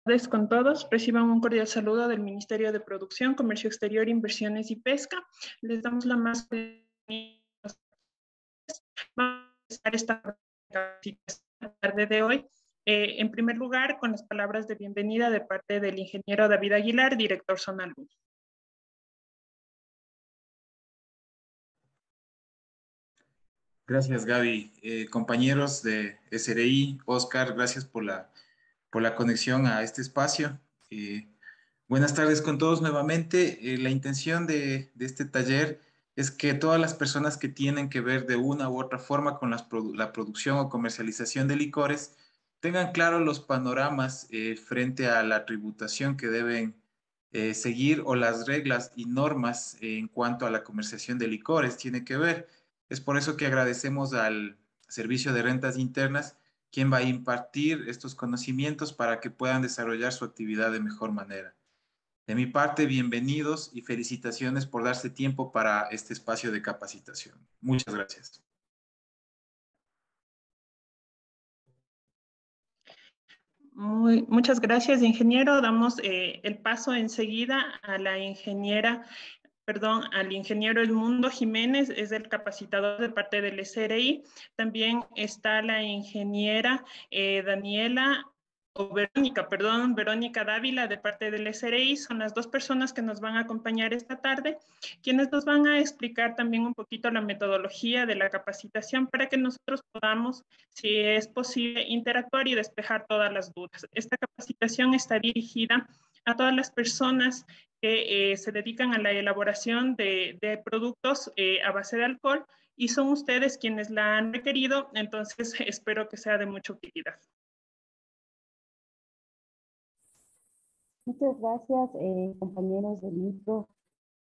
Buenas tardes con todos. Reciban un cordial saludo del Ministerio de Producción, Comercio Exterior, Inversiones y Pesca. Les damos la más bienvenida. Vamos a empezar esta tarde de hoy. En primer lugar, con las palabras de bienvenida de parte del ingeniero David Aguilar, director zonal 1. Gracias, Gaby. Compañeros de SRI, Oscar, gracias por la conexión a este espacio. Buenas tardes con todos nuevamente. La intención de este taller es que todas las personas que tienen que ver de una u otra forma con la producción o comercialización de licores tengan claros los panoramas frente a la tributación que deben seguir o las reglas y normas en cuanto a la comercialización de licores tiene que ver. Es por eso que agradecemos al Servicio de Rentas Internas, quien va a impartir estos conocimientos para que puedan desarrollar su actividad de mejor manera. De mi parte, bienvenidos y felicitaciones por darse tiempo para este espacio de capacitación. Muchas gracias. Muchas gracias, ingeniero. Damos el paso enseguida a la ingeniera, al ingeniero Edmundo Jiménez, es el capacitador de parte del SRI. También está la ingeniera Verónica Dávila de parte del SRI. Son las dos personas que nos van a acompañar esta tarde, quienes nos van a explicar también un poquito la metodología de la capacitación para que nosotros podamos, si es posible, interactuar y despejar todas las dudas. Esta capacitación está dirigida a todas las personas que se dedican a la elaboración de productos a base de alcohol y son ustedes quienes la han requerido, entonces espero que sea de mucha utilidad. Muchas gracias, compañeros del micro,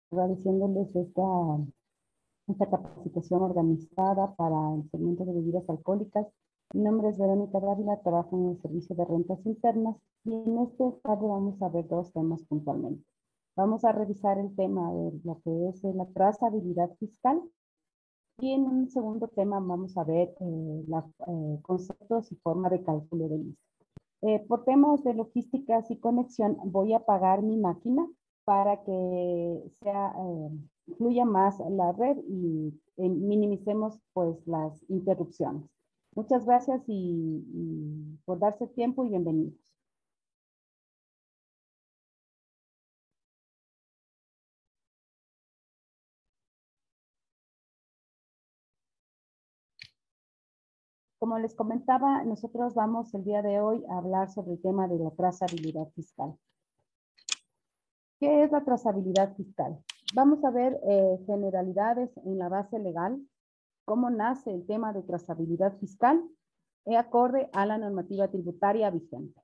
agradeciéndoles esta capacitación organizada para el segmento de bebidas alcohólicas. Mi nombre es Verónica Dávila, trabajo en el Servicio de Rentas Internas y en este tarde vamos a ver dos temas puntualmente. Vamos a revisar el tema de lo que es la trazabilidad fiscal y en un segundo tema vamos a ver los conceptos y forma de cálculo del ISR. Por temas de logísticas y conexión, voy a apagar mi máquina para que fluya más la red y minimicemos pues las interrupciones. Muchas gracias y por darse tiempo y bienvenidos. Como les comentaba, nosotros vamos el día de hoy a hablar sobre el tema de la trazabilidad fiscal. ¿Qué es la trazabilidad fiscal? Vamos a ver generalidades en la base legal, cómo nace el tema de trazabilidad fiscal, acorde a la normativa tributaria vigente.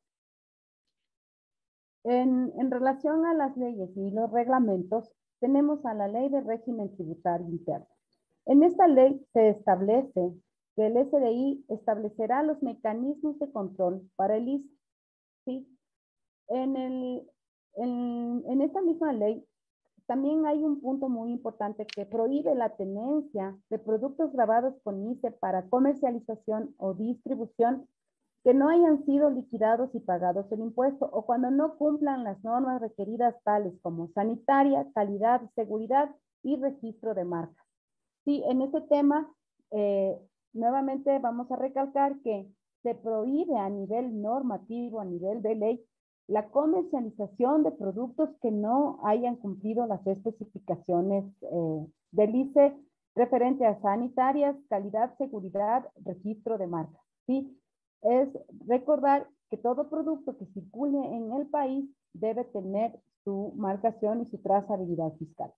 En relación a las leyes y los reglamentos, tenemos a la Ley de Régimen Tributario Interno. En esta ley se establece que el SRI establecerá los mecanismos de control para el ISR. ¿Sí? En esta misma ley también hay un punto muy importante que prohíbe la tenencia de productos grabados con ISR para comercialización o distribución que no hayan sido liquidados y pagados el impuesto o cuando no cumplan las normas requeridas tales como sanitaria, calidad, seguridad y registro de marcas. Sí, en este tema, nuevamente vamos a recalcar que se prohíbe a nivel normativo, a nivel de ley, la comercialización de productos que no hayan cumplido las especificaciones del ISR referente a sanitarias, calidad, seguridad, registro de marcas. ¿Sí? Es recordar que todo producto que circule en el país debe tener su marcación y su trazabilidad fiscal.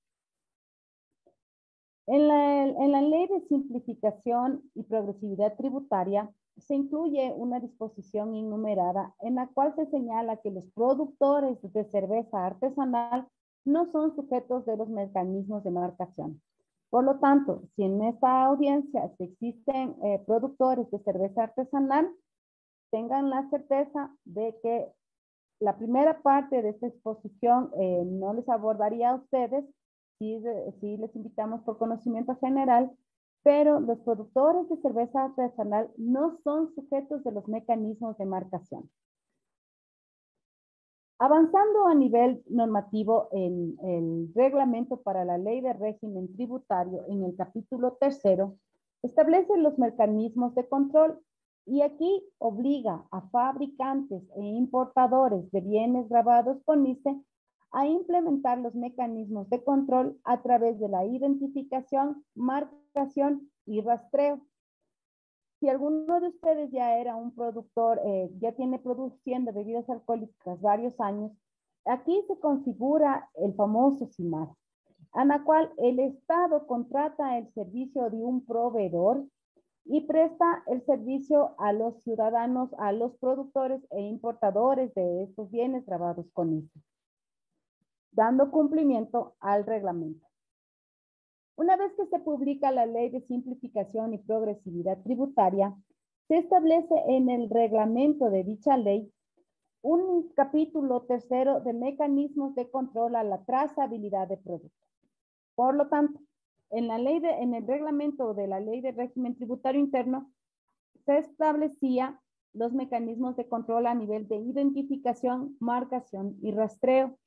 En la Ley de Simplificación y Progresividad Tributaria se incluye una disposición enumerada en la cual se señala que los productores de cerveza artesanal no son sujetos de los mecanismos de marcación. Por lo tanto, si en esta audiencia existen productores de cerveza artesanal, tengan la certeza de que la primera parte de esta exposición no les abordaría a ustedes, sí les invitamos por conocimiento general, pero los productores de cerveza artesanal no son sujetos de los mecanismos de marcación. Avanzando a nivel normativo en el reglamento para la ley de régimen tributario, en el capítulo 3, establece los mecanismos de control y aquí obliga a fabricantes e importadores de bienes grabados con ICE a implementar los mecanismos de control a través de la identificación, marcación y rastreo. Si alguno de ustedes ya era un productor, ya tiene produciendo bebidas alcohólicas varios años, aquí se configura el famoso CIMAR, en la cual el Estado contrata el servicio de un proveedor y presta el servicio a los ciudadanos, a los productores e importadores de estos bienes grabados con ICE, dando cumplimiento al reglamento. Una vez que se publica la Ley de Simplificación y Progresividad Tributaria, se establece en el reglamento de dicha ley un capítulo 3 de mecanismos de control a la trazabilidad de productos. Por lo tanto, en el reglamento de la Ley de Régimen Tributario Interno, se establecía los mecanismos de control a nivel de identificación, marcación y rastreo.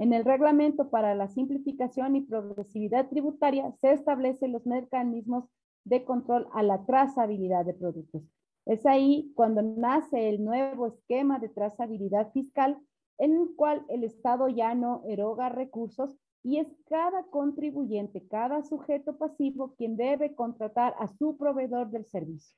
En el reglamento para la simplificación y progresividad tributaria se establecen los mecanismos de control a la trazabilidad de productos. Es ahí cuando nace el nuevo esquema de trazabilidad fiscal en el cual el Estado ya no eroga recursos y es cada contribuyente, cada sujeto pasivo quien debe contratar a su proveedor del servicio.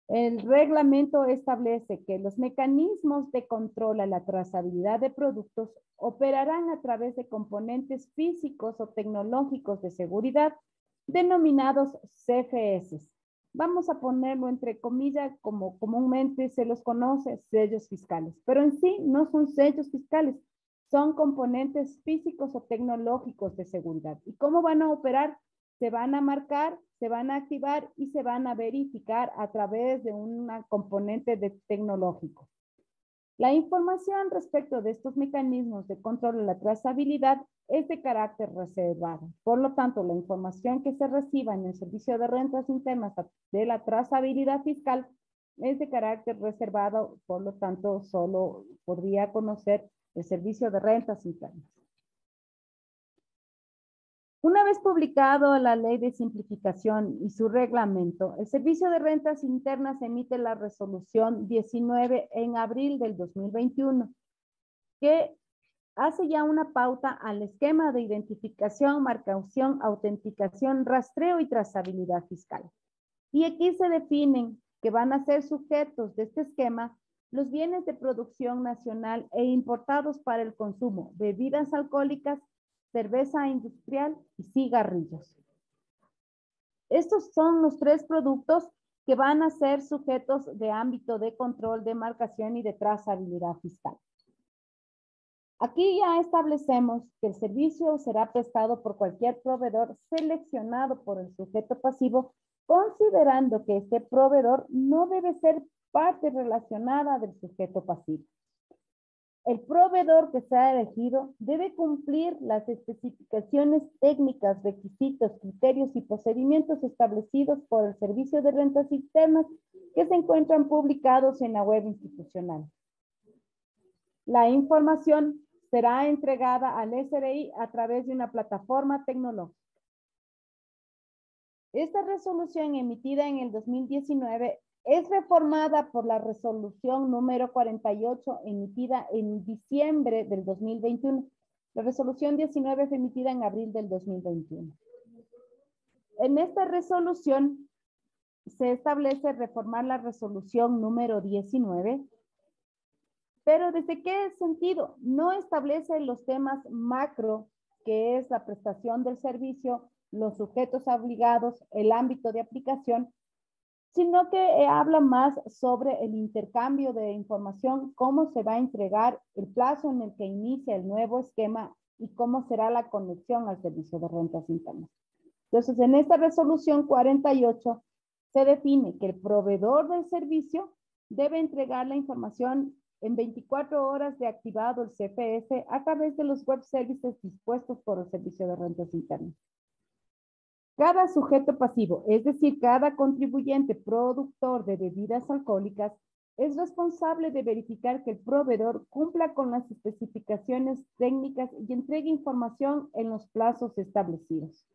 El reglamento establece que los mecanismos de control a la trazabilidad de productos operarán a través de componentes físicos o tecnológicos de seguridad denominados CFS. Vamos a ponerlo entre comillas como comúnmente se los conoce, sellos fiscales, pero en sí no son sellos fiscales, son componentes físicos o tecnológicos de seguridad. ¿Y cómo van a operar? Se van a marcar, se van a activar y se van a verificar a través de un componente tecnológico. La información respecto de estos mecanismos de control de la trazabilidad es de carácter reservado. Por lo tanto, la información que se reciba en el servicio de rentas internas de la trazabilidad fiscal es de carácter reservado, por lo tanto, solo podría conocer el servicio de rentas internas. Una vez publicado la Ley de Simplificación y su reglamento, el Servicio de Rentas Internas emite la resolución 19 en abril del 2021, que hace ya una pauta al esquema de identificación, marcación, autenticación, rastreo y trazabilidad fiscal. Y aquí se definen que van a ser sujetos de este esquema los bienes de producción nacional e importados para el consumo, bebidas alcohólicas, cerveza industrial y cigarrillos. Estos son los 3 productos que van a ser sujetos de ámbito de control, de marcación y de trazabilidad fiscal. Aquí ya establecemos que el servicio será prestado por cualquier proveedor seleccionado por el sujeto pasivo, considerando que este proveedor no debe ser parte relacionada del sujeto pasivo. El proveedor que sea elegido debe cumplir las especificaciones técnicas, requisitos, criterios y procedimientos establecidos por el Servicio de Rentas Internas que se encuentran publicados en la web institucional. La información será entregada al SRI a través de una plataforma tecnológica. Esta resolución emitida en el 2019 es reformada por la resolución número 48 emitida en diciembre del 2021. La resolución 19 fue emitida en abril del 2021. En esta resolución se establece reformar la resolución número 19, pero ¿desde qué sentido? No establece los temas macro, que es la prestación del servicio, los sujetos obligados, el ámbito de aplicación, sino que habla más sobre el intercambio de información, cómo se va a entregar, el plazo en el que inicia el nuevo esquema y cómo será la conexión al servicio de rentas internas. Entonces, en esta resolución 48 se define que el proveedor del servicio debe entregar la información en 24 horas de activado el CFS a través de los web services dispuestos por el Servicio de Rentas Internas. Cada sujeto pasivo, es decir, cada contribuyente productor de bebidas alcohólicas, es responsable de verificar que el proveedor cumpla con las especificaciones técnicas y entregue información en los plazos establecidos.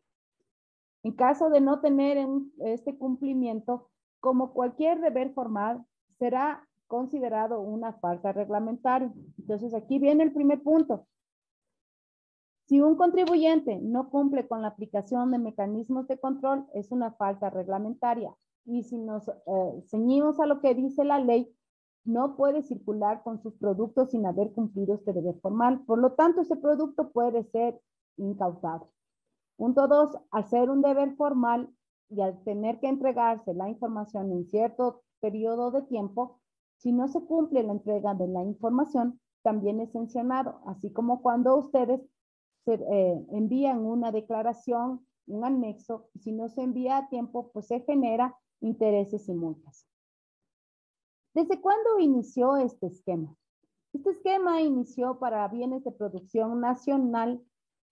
En caso de no tener este cumplimiento, como cualquier deber formal, será considerado una falta reglamentaria. Entonces, aquí viene el primer punto. Si un contribuyente no cumple con la aplicación de mecanismos de control, es una falta reglamentaria. Y si nos ceñimos a lo que dice la ley, no puede circular con sus productos sin haber cumplido este deber formal. Por lo tanto, ese producto puede ser incautado. Punto 2, al ser un deber formal y al tener que entregarse la información en cierto periodo de tiempo, si no se cumple la entrega de la información, también es sancionado, así como cuando ustedes envían una declaración, un anexo, y si no se envía a tiempo, pues se genera intereses y multas. ¿Desde cuándo inició este esquema? Este esquema inició para bienes de producción nacional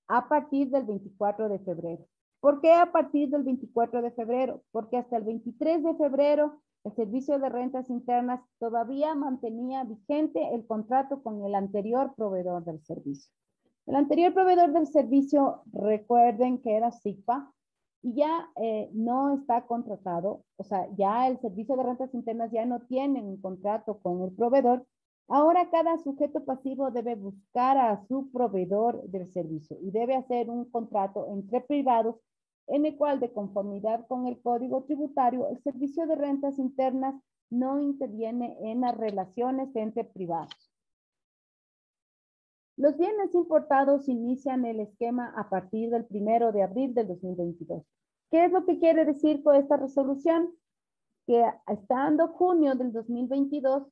a partir del 24 de febrero. ¿Por qué a partir del 24 de febrero? Porque hasta el 23 de febrero el Servicio de Rentas Internas todavía mantenía vigente el contrato con el anterior proveedor del servicio. El anterior proveedor del servicio, recuerden que era SIGPA, y ya no está contratado, o sea, ya el Servicio de Rentas Internas ya no tiene un contrato con el proveedor. Ahora cada sujeto pasivo debe buscar a su proveedor del servicio y debe hacer un contrato entre privados en el cual, de conformidad con el Código Tributario, el Servicio de Rentas Internas no interviene en las relaciones entre privados. Los bienes importados inician el esquema a partir del 1 de abril del 2022. ¿Qué es lo que quiere decir con esta resolución? Que estando junio del 2022,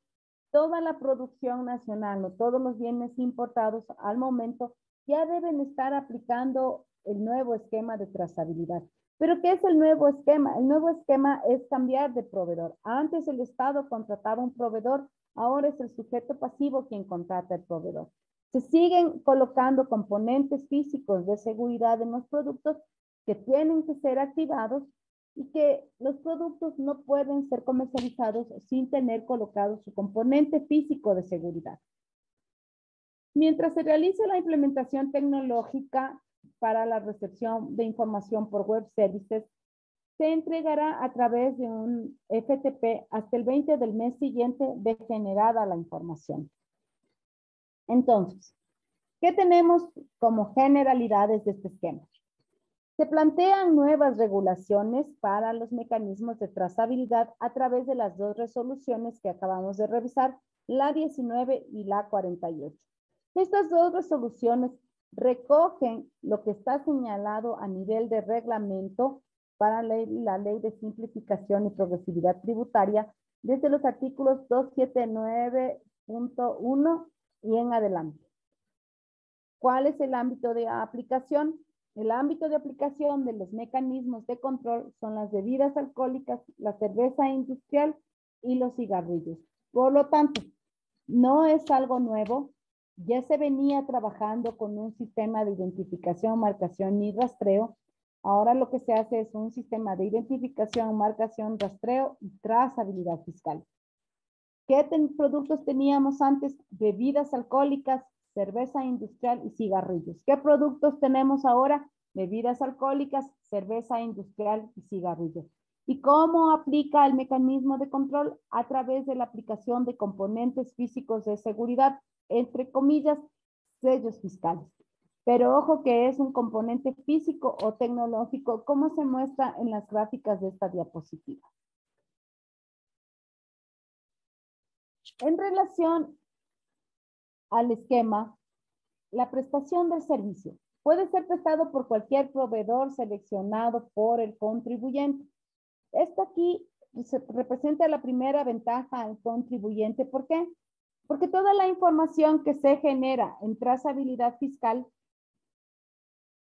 toda la producción nacional o todos los bienes importados al momento ya deben estar aplicando el nuevo esquema de trazabilidad. ¿Pero qué es el nuevo esquema? El nuevo esquema es cambiar de proveedor. Antes el Estado contrataba un proveedor, ahora es el sujeto pasivo quien contrata el proveedor. Se siguen colocando componentes físicos de seguridad en los productos que tienen que ser activados y que los productos no pueden ser comercializados sin tener colocado su componente físico de seguridad. Mientras se realice la implementación tecnológica para la recepción de información por web services, se entregará a través de un FTP hasta el 20 del mes siguiente de generada la información. Entonces, ¿qué tenemos como generalidades de este esquema? Se plantean nuevas regulaciones para los mecanismos de trazabilidad a través de las dos resoluciones que acabamos de revisar, la 19 y la 48. Estas dos resoluciones recogen lo que está señalado a nivel de reglamento para la Ley de Simplificación y Progresividad Tributaria desde los artículos 279.1 y en adelante. ¿Cuál es el ámbito de aplicación? El ámbito de aplicación de los mecanismos de control son las bebidas alcohólicas, la cerveza industrial y los cigarrillos. Por lo tanto, no es algo nuevo. Ya se venía trabajando con un sistema de identificación, marcación y rastreo. Ahora lo que se hace es un sistema de identificación, marcación, rastreo y trazabilidad fiscal. ¿Qué productos teníamos antes? Bebidas alcohólicas, cerveza industrial y cigarrillos. ¿Qué productos tenemos ahora? Bebidas alcohólicas, cerveza industrial y cigarrillos. ¿Y cómo aplica el mecanismo de control? A través de la aplicación de componentes físicos de seguridad, entre comillas, sellos fiscales. Pero ojo que es un componente físico o tecnológico, como se muestra en las gráficas de esta diapositiva. En relación al esquema, la prestación del servicio puede ser prestado por cualquier proveedor seleccionado por el contribuyente. Esto aquí representa la primera ventaja al contribuyente. ¿Por qué? Porque toda la información que se genera en trazabilidad fiscal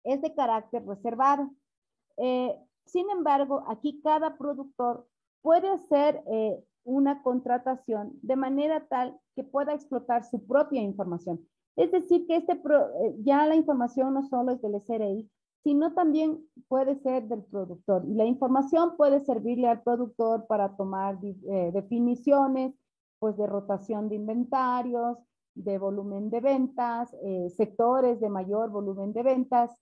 es de carácter reservado. Sin embargo, aquí cada productor puede hacer una contratación de manera tal que pueda explotar su propia información. Es decir, que ya la información no solo es del SRI, sino también puede ser del productor. Y la información puede servirle al productor para tomar definiciones, pues de rotación de inventarios, de volumen de ventas, sectores de mayor volumen de ventas.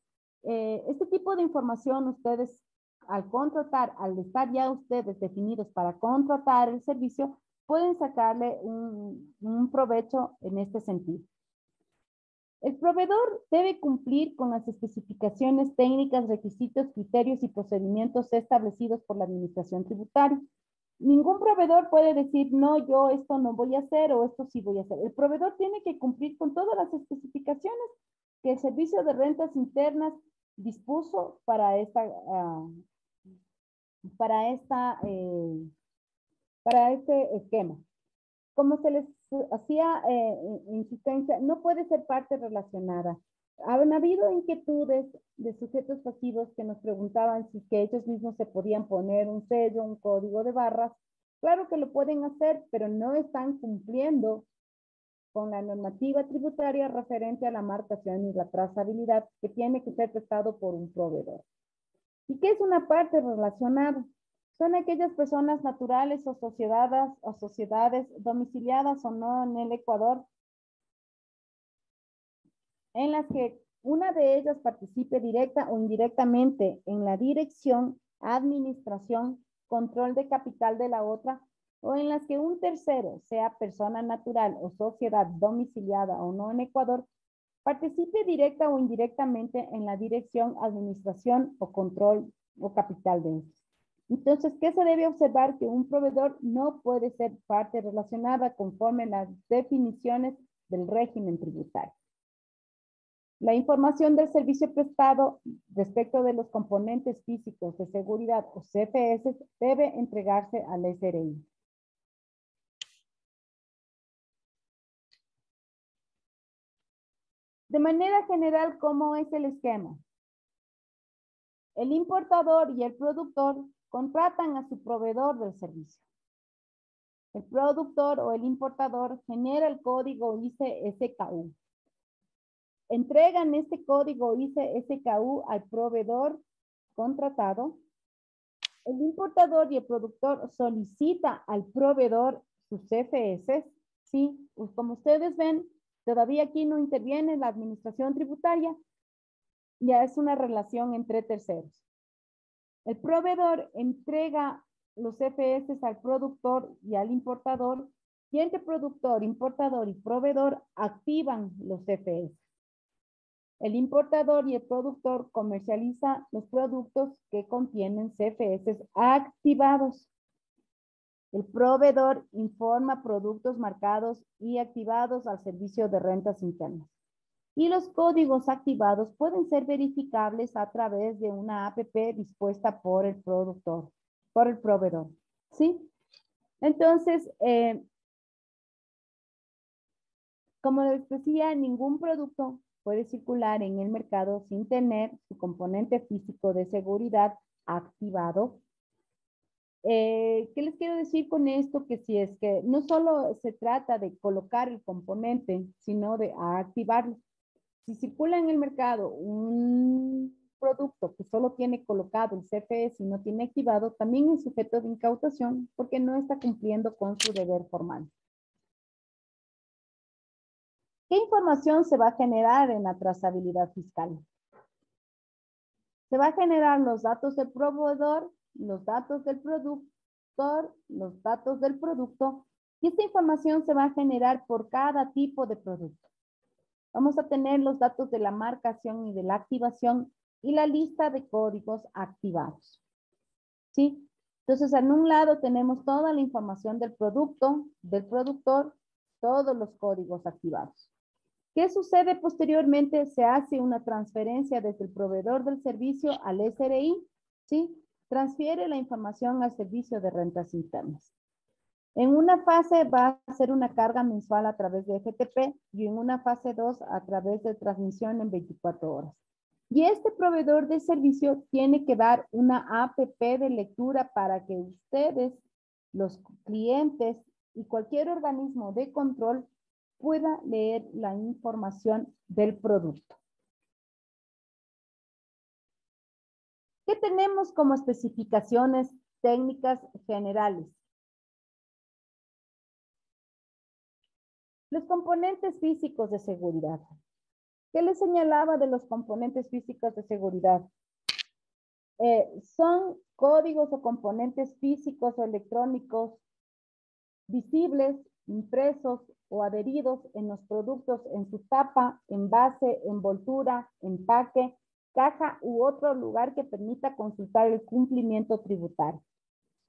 Este tipo de información ustedes al contratar, al estar ya ustedes definidos para contratar el servicio, pueden sacarle un provecho en este sentido. El proveedor debe cumplir con las especificaciones técnicas, requisitos, criterios y procedimientos establecidos por la Administración Tributaria. Ningún proveedor puede decir, no, yo esto no voy a hacer o esto sí voy a hacer. El proveedor tiene que cumplir con todas las especificaciones que el Servicio de Rentas Internas dispuso para este esquema. Como se les hacía insistencia, no puede ser parte relacionada. Han habido inquietudes de sujetos pasivos que nos preguntaban si que ellos mismos se podían poner un sello, un código de barras. Claro que lo pueden hacer, pero no están cumpliendo con la normativa tributaria referente a la marcación y la trazabilidad que tiene que ser prestado por un proveedor. ¿Y qué es una parte relacionada? Son aquellas personas naturales o sociedades domiciliadas o no en el Ecuador, en las que una de ellas participe directa o indirectamente en la dirección, administración, control de capital de la otra, o en las que un tercero, sea persona natural o sociedad domiciliada o no en Ecuador, participe directa o indirectamente en la dirección, administración o control o capital de estos. Entonces, ¿qué se debe observar? Que un proveedor no puede ser parte relacionada conforme las definiciones del régimen tributario. La información del servicio prestado respecto de los componentes físicos de seguridad o CFS debe entregarse al SRI. De manera general, ¿cómo es el esquema? El importador y el productor contratan a su proveedor del servicio. El productor o el importador genera el código ICE-SKU. Entregan este código ICE-SKU al proveedor contratado. El importador y el productor solicita al proveedor sus CFS. Sí, pues como ustedes ven, todavía aquí no interviene la administración tributaria. Ya es una relación entre terceros. El proveedor entrega los CFS al productor y al importador, y entre productor, importador y proveedor activan los CFS. El importador y el productor comercializa los productos que contienen CFS activados. El proveedor informa productos marcados y activados al servicio de rentas internas. Y los códigos activados pueden ser verificables a través de una APP dispuesta por el productor, por el proveedor. ¿Sí? Entonces, como les decía, ningún producto puede circular en el mercado sin tener su componente físico de seguridad activado. ¿Qué les quiero decir con esto? Que si es que no solo se trata de colocar el componente, sino de activarlo. Si circula en el mercado un producto que solo tiene colocado el CFS y no tiene activado, también es sujeto de incautación porque no está cumpliendo con su deber formal. ¿Qué información se va a generar en la trazabilidad fiscal? Se va a generar los datos del proveedor, los datos del productor, los datos del producto, y esta información se va a generar por cada tipo de producto. Vamos a tener los datos de la marcación y de la activación y la lista de códigos activados. ¿Sí? Entonces, en un lado tenemos toda la información del producto, del productor, todos los códigos activados. ¿Qué sucede posteriormente? Se hace una transferencia desde el proveedor del servicio al SRI, ¿sí? Transfiere la información al servicio de rentas internas. En una fase va a ser una carga mensual a través de FTP y en una fase 2 a través de transmisión en 24 horas. Y este proveedor de servicio tiene que dar una APP de lectura para que ustedes, los clientes y cualquier organismo de control pueda leer la información del producto. ¿Qué tenemos como especificaciones técnicas generales? Los componentes físicos de seguridad. ¿Qué les señalaba de los componentes físicos de seguridad? Son códigos o componentes físicos o electrónicos visibles, impresos o adheridos en los productos en su tapa, envase, envoltura, empaque, caja u otro lugar que permita consultar el cumplimiento tributario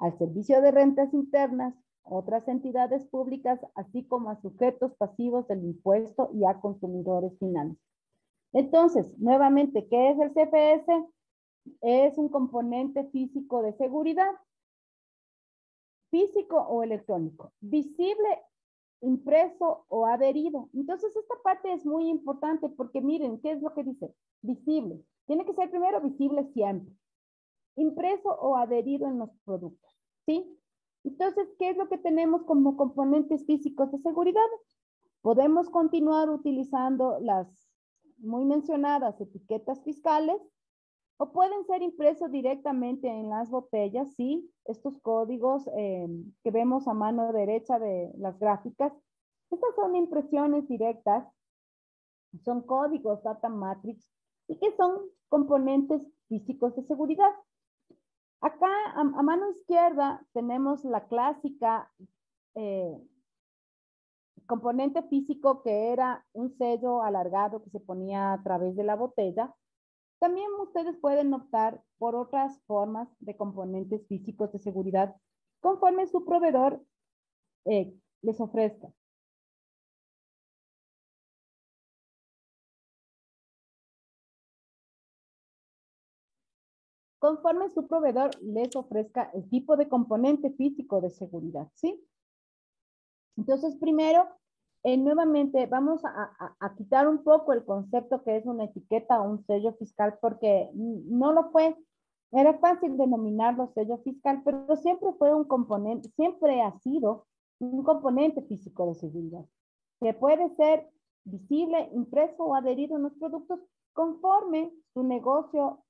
al Servicio de Rentas Internas, otras entidades públicas, así como a sujetos pasivos del impuesto y a consumidores finales. Entonces, nuevamente, ¿qué es el CFS? Es un componente físico de seguridad, físico o electrónico, visible, impreso o adherido. Entonces, esta parte es muy importante porque miren, ¿qué es lo que dice? Visible. Tiene que ser primero visible siempre. Impreso o adherido en los productos, ¿sí? Entonces, ¿qué es lo que tenemos como componentes físicos de seguridad? Podemos continuar utilizando las muy mencionadas etiquetas fiscales o pueden ser impresos directamente en las botellas, ¿sí? Estos códigos que vemos a mano derecha de las gráficas, estas son impresiones directas, son códigos data matrix y que son componentes físicos de seguridad. Acá a mano izquierda tenemos la clásica componente físico que era un sello alargado que se ponía a través de la botella. También ustedes pueden optar por otras formas de componentes físicos de seguridad conforme su proveedor les ofrezca. Conforme su proveedor les ofrezca el tipo de componente físico de seguridad, ¿sí? Entonces, primero, nuevamente vamos a quitar un poco el concepto que es una etiqueta o un sello fiscal porque no lo fue. Era fácil denominarlo sello fiscal, pero siempre fue un componente, siempre ha sido un componente físico de seguridad, que puede ser visible, impreso o adherido en los productos conforme su negocio,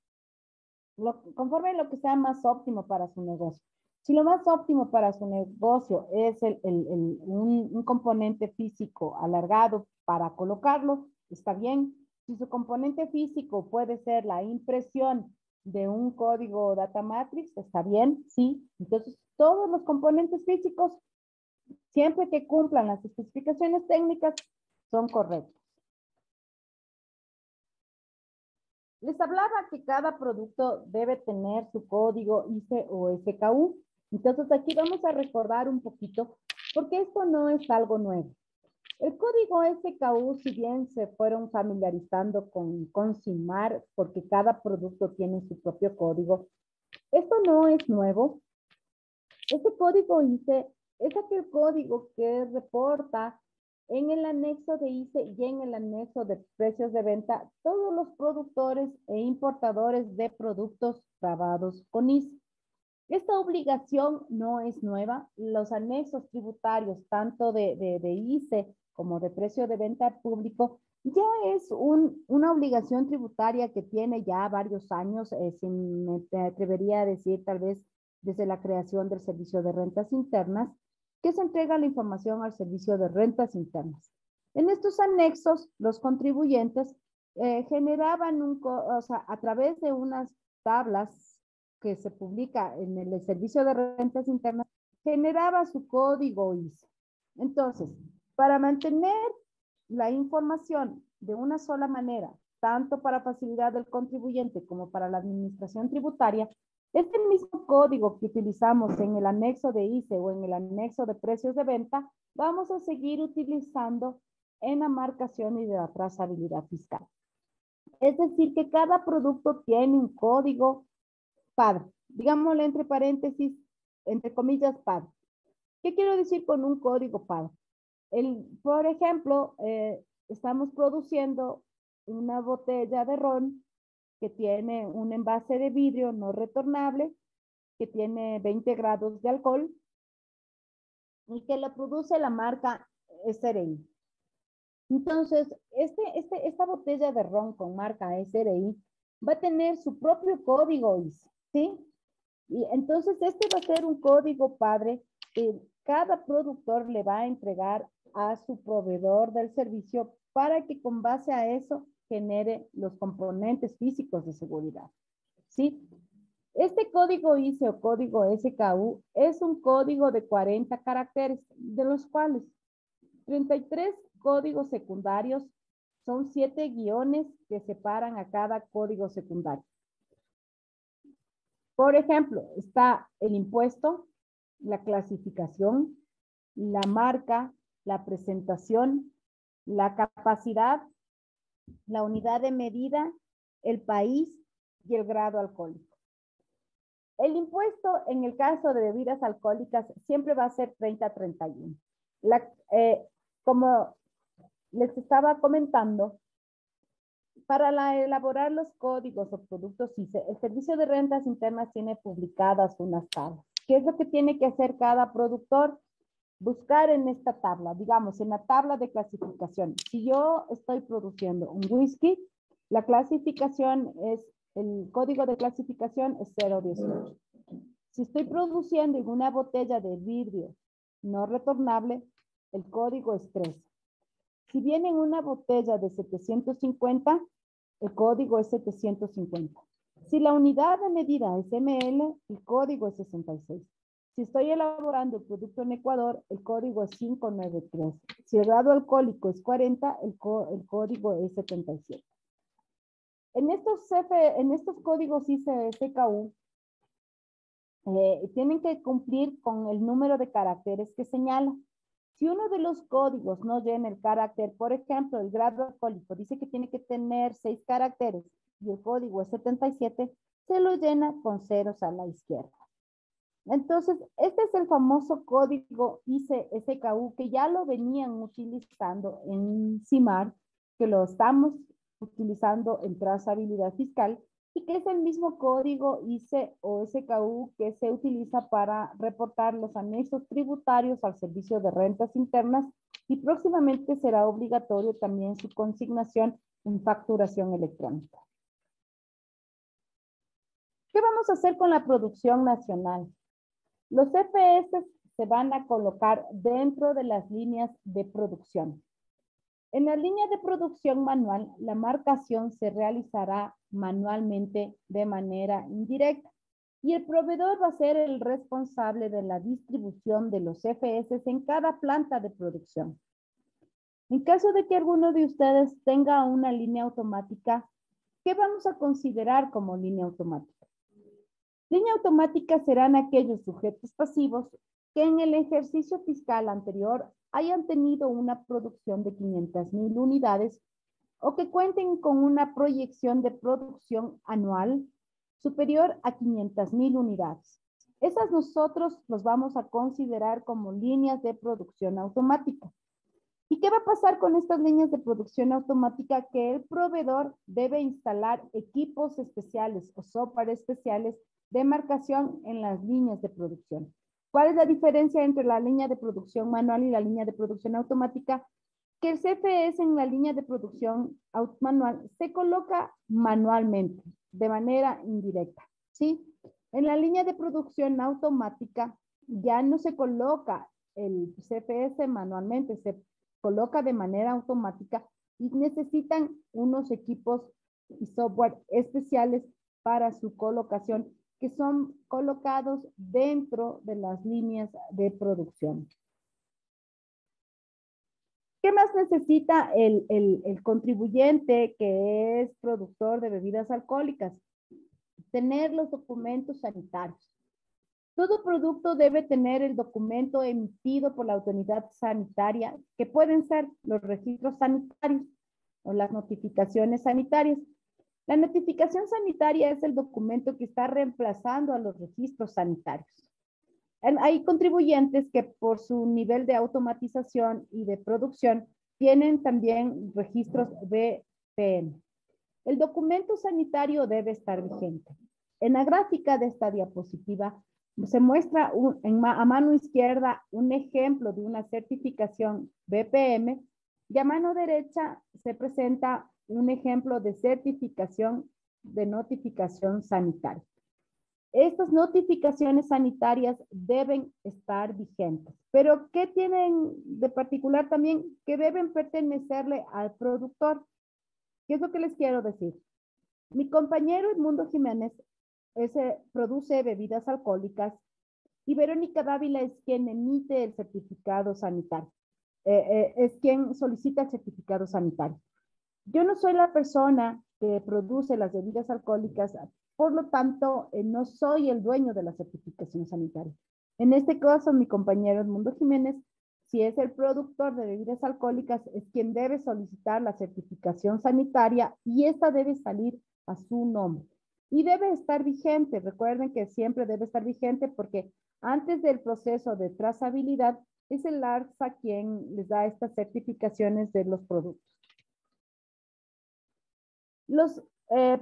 conforme lo que sea más óptimo para su negocio. Si lo más óptimo para su negocio es un componente físico alargado para colocarlo, está bien. Si su componente físico puede ser la impresión de un código data matrix, está bien, sí. Entonces, todos los componentes físicos, siempre que cumplan las especificaciones técnicas, son correctos. Les hablaba que cada producto debe tener su código ISE o SKU. Entonces aquí vamos a recordar un poquito, porque esto no es algo nuevo. El código SKU, si bien se fueron familiarizando con CIMAR, porque cada producto tiene su propio código, esto no es nuevo. Este código ISE es aquel código que reporta en el anexo de ISE y en el anexo de precios de venta todos los productores e importadores de productos grabados con ISE. Esta obligación no es nueva. Los anexos tributarios, tanto de ISE como de precio de venta público, ya es una obligación tributaria que tiene ya varios años, si me atrevería a decir tal vez desde la creación del Servicio de Rentas Internas, que se entrega la información al Servicio de Rentas Internas. En estos anexos, los contribuyentes generaban a través de unas tablas que se publica en el Servicio de Rentas Internas, generaba su código ISE. Entonces, para mantener la información de una sola manera, tanto para facilidad del contribuyente como para la administración tributaria, este mismo código que utilizamos en el anexo de ISE o en el anexo de precios de venta, vamos a seguir utilizando en la marcación y de la trazabilidad fiscal. Es decir, que cada producto tiene un código PAD, digámosle entre paréntesis, entre comillas, PAD. ¿Qué quiero decir con un código PAD? Por ejemplo, estamos produciendo una botella de ron que tiene un envase de vidrio no retornable, que tiene 20 grados de alcohol y que lo produce la marca SRI. Entonces, esta botella de ron con marca SRI va a tener su propio código ISE, ¿sí? Y entonces este va a ser un código padre que cada productor le va a entregar a su proveedor del servicio para que con base a eso genere los componentes físicos de seguridad. ¿Sí? Este código ISE o código SKU es un código de 40 caracteres, de los cuales 33 códigos secundarios son 7 guiones que separan a cada código secundario. Por ejemplo, está el impuesto, la clasificación, la marca, la presentación, la capacidad, la unidad de medida, el país y el grado alcohólico. El impuesto en el caso de bebidas alcohólicas siempre va a ser 30-31. Como les estaba comentando, para elaborar los códigos o productos ISE, el Servicio de Rentas Internas tiene publicadas unas tablas. ¿Qué es lo que tiene que hacer cada productor? Buscar en esta tabla, digamos, en la tabla de clasificación. Si yo estoy produciendo un whisky, la clasificación es, el código de clasificación es 018. Si estoy produciendo en una botella de vidrio no retornable, el código es 13. Si viene en una botella de 750, el código es 750. Si la unidad de medida es ml, el código es 66. Si estoy elaborando el producto en Ecuador, el código es 593. Si el grado alcohólico es 40, el código es 77. En estos códigos ISE SKU, tienen que cumplir con el número de caracteres que señala. Si uno de los códigos no llena el carácter, por ejemplo, el grado alcohólico dice que tiene que tener 6 caracteres y el código es 77, se lo llena con ceros a la izquierda. Entonces, este es el famoso código ISE SKU que ya lo venían utilizando en CIMAR, que lo estamos utilizando en trazabilidad fiscal y que es el mismo código ISE o SKU que se utiliza para reportar los anexos tributarios al Servicio de Rentas Internas y próximamente será obligatorio también su consignación en facturación electrónica. ¿Qué vamos a hacer con la producción nacional? Los CFS se van a colocar dentro de las líneas de producción. En la línea de producción manual, la marcación se realizará manualmente de manera indirecta y el proveedor va a ser el responsable de la distribución de los CFS en cada planta de producción. En caso de que alguno de ustedes tenga una línea automática, ¿qué vamos a considerar como línea automática? Línea automática serán aquellos sujetos pasivos que en el ejercicio fiscal anterior hayan tenido una producción de 500,000 unidades o que cuenten con una proyección de producción anual superior a 500,000 unidades. Esas nosotros los vamos a considerar como líneas de producción automática. ¿Y qué va a pasar con estas líneas de producción automática? Que el proveedor debe instalar equipos especiales o software especiales de marcación en las líneas de producción. ¿Cuál es la diferencia entre la línea de producción manual y la línea de producción automática? Que el CFS en la línea de producción manual se coloca manualmente, de manera indirecta, ¿sí? En la línea de producción automática ya no se coloca el CFS manualmente, se coloca de manera automática y necesitan unos equipos y software especiales para su colocación que son colocados dentro de las líneas de producción. ¿Qué más necesita el contribuyente que es productor de bebidas alcohólicas? Tener los documentos sanitarios. Todo producto debe tener el documento emitido por la autoridad sanitaria, que pueden ser los registros sanitarios o las notificaciones sanitarias. La notificación sanitaria es el documento que está reemplazando a los registros sanitarios. Hay contribuyentes que por su nivel de automatización y de producción tienen también registros BPM. El documento sanitario debe estar vigente. En la gráfica de esta diapositiva se muestra a mano izquierda un ejemplo de una certificación BPM y a mano derecha se presenta un ejemplo de certificación de notificación sanitaria. Estas notificaciones sanitarias deben estar vigentes. Pero ¿qué tienen de particular también? Que deben pertenecerle al productor. ¿Qué es lo que les quiero decir? Mi compañero Edmundo Jiménez produce bebidas alcohólicas y Verónica Dávila es quien emite el certificado sanitario. Es quien solicita el certificado sanitario. Yo no soy la persona que produce las bebidas alcohólicas, por lo tanto, no soy el dueño de la certificación sanitaria. En este caso, mi compañero Edmundo Jiménez, si es el productor de bebidas alcohólicas, es quien debe solicitar la certificación sanitaria y esta debe salir a su nombre. Y debe estar vigente. Recuerden que siempre debe estar vigente porque antes del proceso de trazabilidad es el ARSA quien les da estas certificaciones de los productos. Los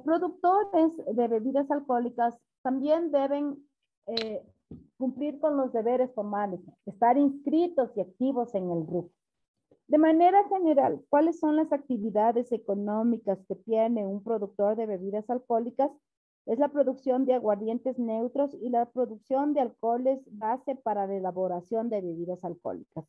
productores de bebidas alcohólicas también deben cumplir con los deberes formales, estar inscritos y activos en el RUC. De manera general, ¿cuáles son las actividades económicas que tiene un productor de bebidas alcohólicas? Es la producción de aguardientes neutros y la producción de alcoholes base para la elaboración de bebidas alcohólicas.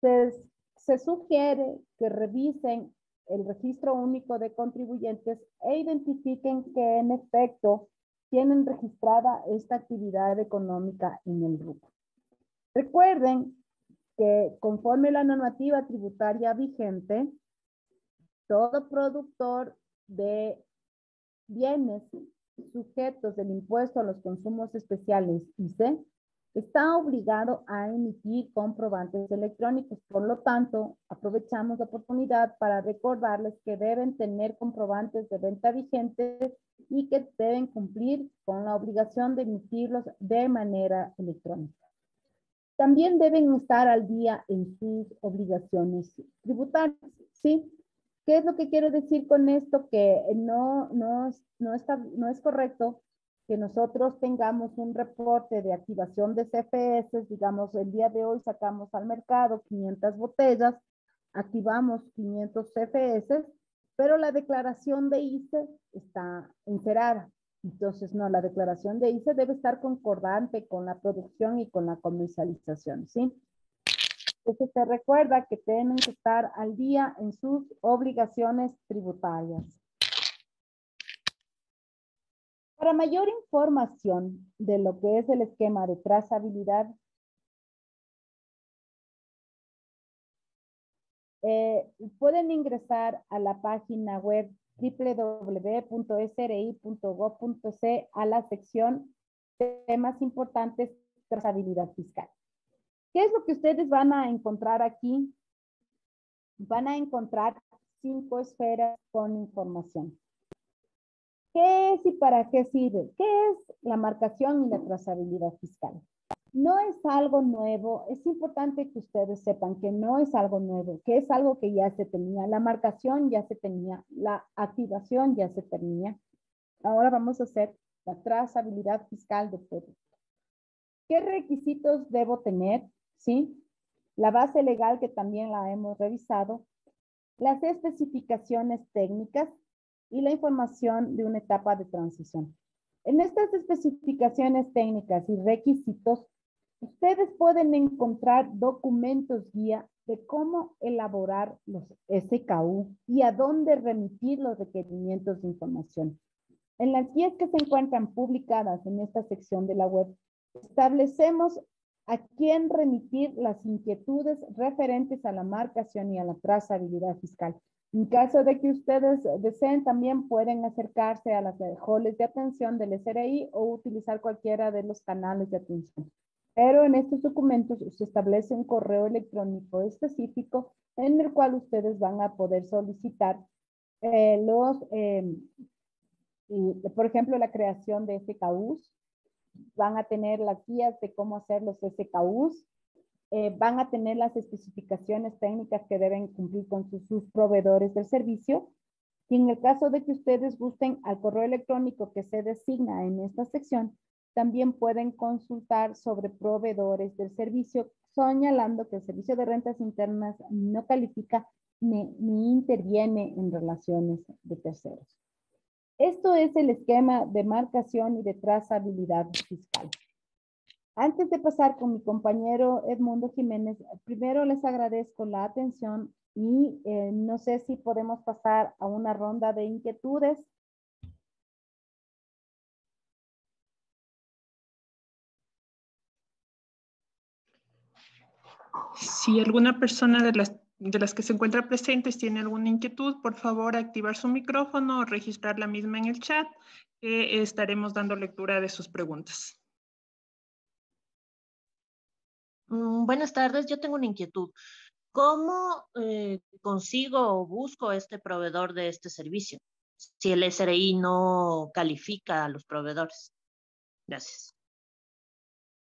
Se sugiere que revisen el registro único de contribuyentes e identifiquen que en efecto tienen registrada esta actividad económica en el RUC. Recuerden que conforme la normativa tributaria vigente, todo productor de bienes sujetos del impuesto a los consumos especiales ICE está obligado a emitir comprobantes electrónicos. Por lo tanto, aprovechamos la oportunidad para recordarles que deben tener comprobantes de venta vigentes y que deben cumplir con la obligación de emitirlos de manera electrónica. También deben estar al día en sus obligaciones tributarias, ¿sí? ¿Qué es lo que quiero decir con esto? Que no es correcto que nosotros tengamos un reporte de activación de CFS, digamos, el día de hoy sacamos al mercado 500 botellas, activamos 500 CFS, pero la declaración de ICE está encerada. Entonces, no, la declaración de ICE debe estar concordante con la producción y con la comercialización, ¿sí? Entonces, se recuerda que tienen que estar al día en sus obligaciones tributarias. Para mayor información de lo que es el esquema de trazabilidad, pueden ingresar a la página web www.sri.gov.c a la sección temas importantes, trazabilidad fiscal. ¿Qué es lo que ustedes van a encontrar aquí? Van a encontrar 5 esferas con información. ¿Qué es y para qué sirve? ¿Qué es la marcación y la trazabilidad fiscal? No es algo nuevo. Es importante que ustedes sepan que no es algo nuevo, que es algo que ya se tenía. La marcación ya se tenía, la activación ya se tenía. Ahora vamos a hacer la trazabilidad fiscal de producto. ¿Qué requisitos debo tener? ¿Sí? La base legal que también la hemos revisado, las especificaciones técnicas y la información de una etapa de transición. En estas especificaciones técnicas y requisitos, ustedes pueden encontrar documentos guía de cómo elaborar los SKU y a dónde remitir los requerimientos de información. En las guías que se encuentran publicadas en esta sección de la web, establecemos a quién remitir las inquietudes referentes a la marcación y a la trazabilidad fiscal. En caso de que ustedes deseen, también pueden acercarse a las halls de atención del SRI o utilizar cualquiera de los canales de atención. Pero en estos documentos se establece un correo electrónico específico en el cual ustedes van a poder solicitar por ejemplo, la creación de SKUs. Van a tener las guías de cómo hacer los SKUs. Van a tener las especificaciones técnicas que deben cumplir con sus proveedores del servicio. Y en el caso de que ustedes gusten al correo electrónico que se designa en esta sección, también pueden consultar sobre proveedores del servicio, señalando que el servicio de rentas internas no califica ni interviene en relaciones de terceros. Esto es el esquema de marcación y de trazabilidad fiscal. Antes de pasar con mi compañero Edmundo Jiménez, primero les agradezco la atención y no sé si podemos pasar a una ronda de inquietudes. Si alguna persona de las que se encuentra presentes tiene alguna inquietud, por favor activar su micrófono o registrar la misma en el chat, que estaremos dando lectura de sus preguntas. Buenas tardes, yo tengo una inquietud. ¿Cómo consigo o busco este proveedor de este servicio si el SRI no califica a los proveedores? Gracias.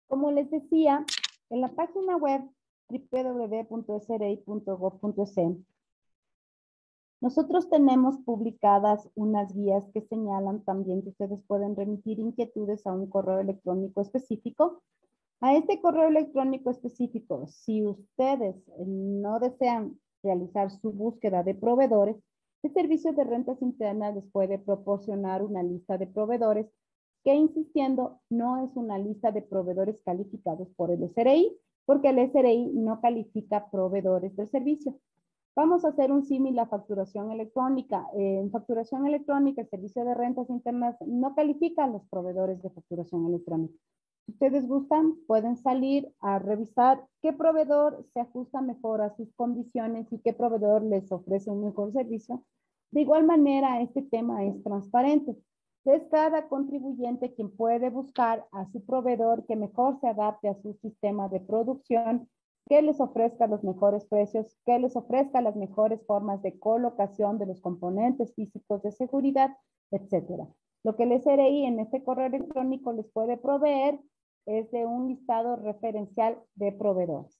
Como les decía, en la página web www.sri.gov.es nosotros tenemos publicadas unas guías que señalan también que ustedes pueden remitir inquietudes a un correo electrónico específico. A este correo electrónico específico, si ustedes no desean realizar su búsqueda de proveedores, el Servicio de Rentas Internas les puede proporcionar una lista de proveedores que, insistiendo, no es una lista de proveedores calificados por el SRI, porque el SRI no califica proveedores del servicio. Vamos a hacer un símil a facturación electrónica. En facturación electrónica, el Servicio de Rentas Internas no califica a los proveedores de facturación electrónica. Si ustedes gustan, pueden salir a revisar qué proveedor se ajusta mejor a sus condiciones y qué proveedor les ofrece un mejor servicio. De igual manera, este tema es transparente. Es cada contribuyente quien puede buscar a su proveedor que mejor se adapte a su sistema de producción, que les ofrezca los mejores precios, que les ofrezca las mejores formas de colocación de los componentes físicos de seguridad, etcétera. Lo que el SRI en este correo electrónico les puede proveer es de un listado referencial de proveedores.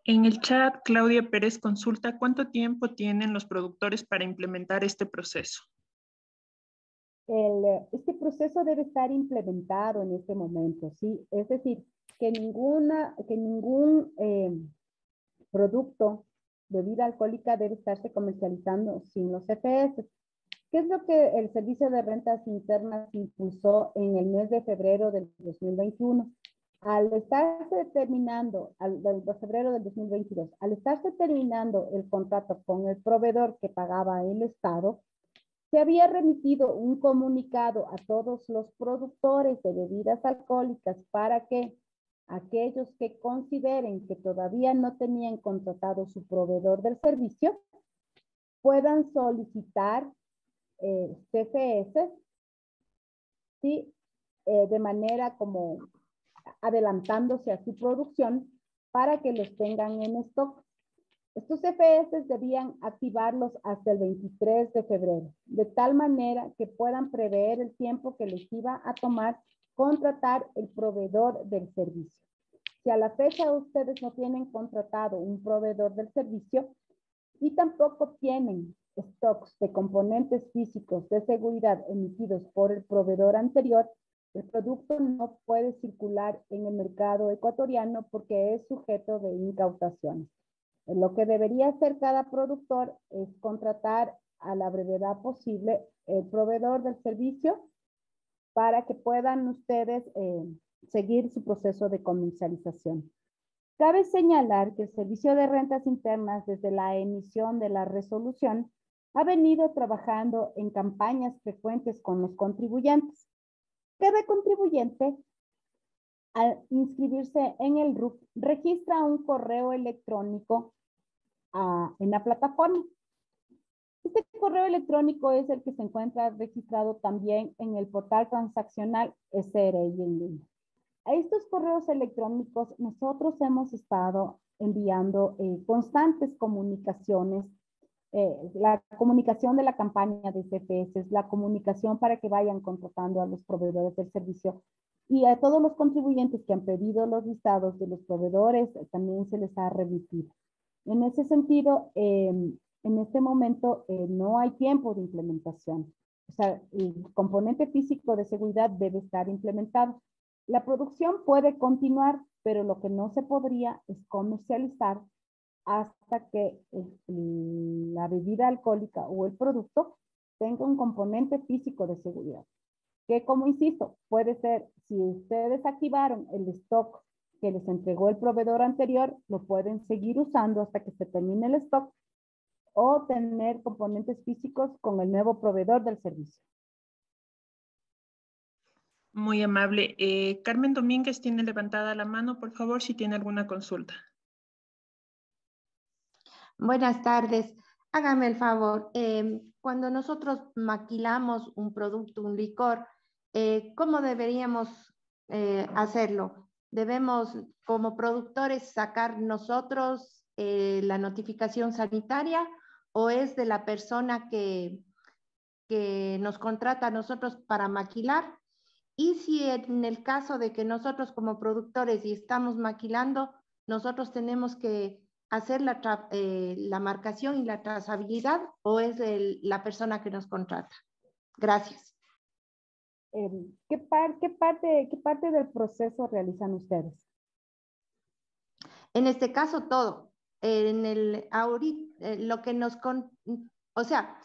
En el chat, Claudia Pérez consulta cuánto tiempo tienen los productores para implementar este proceso. Este proceso debe estar implementado en este momento, ¿sí? Es decir, que ningún producto de bebida alcohólica debe estarse comercializando sin los CFS. ¿Qué es lo que el Servicio de Rentas Internas impulsó en el mes de febrero del 2021? Al estarse terminando, de febrero del 2022, al estarse terminando el contrato con el proveedor que pagaba el Estado, se había remitido un comunicado a todos los productores de bebidas alcohólicas para que aquellos que consideren que todavía no tenían contratado su proveedor del servicio puedan solicitar CFS, ¿sí? De manera como adelantándose a su producción para que los tengan en stock. Estos CFS debían activarlos hasta el 23 de febrero, de tal manera que puedan prever el tiempo que les iba a tomar contratar el proveedor del servicio. Si a la fecha ustedes no tienen contratado un proveedor del servicio y tampoco tienen stocks de componentes físicos de seguridad emitidos por el proveedor anterior, el producto no puede circular en el mercado ecuatoriano porque es sujeto de incautaciones. Lo que debería hacer cada productor es contratar a la brevedad posible el proveedor del servicio para que puedan ustedes seguir su proceso de comercialización. Cabe señalar que el Servicio de Rentas Internas, desde la emisión de la resolución, ha venido trabajando en campañas frecuentes con los contribuyentes. Cada contribuyente, al inscribirse en el RUC, registra un correo electrónico en la plataforma. Este correo electrónico es el que se encuentra registrado también en el portal transaccional SRI en línea. A estos correos electrónicos nosotros hemos estado enviando constantes comunicaciones, la comunicación de la campaña de CFS, la comunicación para que vayan contratando a los proveedores del servicio y a todos los contribuyentes que han pedido los listados de los proveedores también se les ha remitido. En ese sentido, en este momento no hay tiempo de implementación. O sea, el componente físico de seguridad debe estar implementado. La producción puede continuar, pero lo que no se podría es comercializar hasta que la bebida alcohólica o el producto tenga un componente físico de seguridad. Que, como insisto, puede ser, si ustedes activaron el stock que les entregó el proveedor anterior, lo pueden seguir usando hasta que se termine el stock, o tener componentes físicos con el nuevo proveedor del servicio. Muy amable. Carmen Domínguez tiene levantada la mano, por favor, si tiene alguna consulta. Buenas tardes. Hágame el favor, cuando nosotros maquilamos un producto, un licor, ¿cómo deberíamos hacerlo? ¿Debemos, como productores, sacar nosotros la notificación sanitaria o es de la persona que nos contrata a nosotros para maquilar? Y si en el caso de que nosotros como productores y estamos maquilando, nosotros tenemos que hacer la marcación y la trazabilidad o es la persona que nos contrata. Gracias. ¿Qué parte del proceso realizan ustedes? En este caso, todo. Lo que o sea,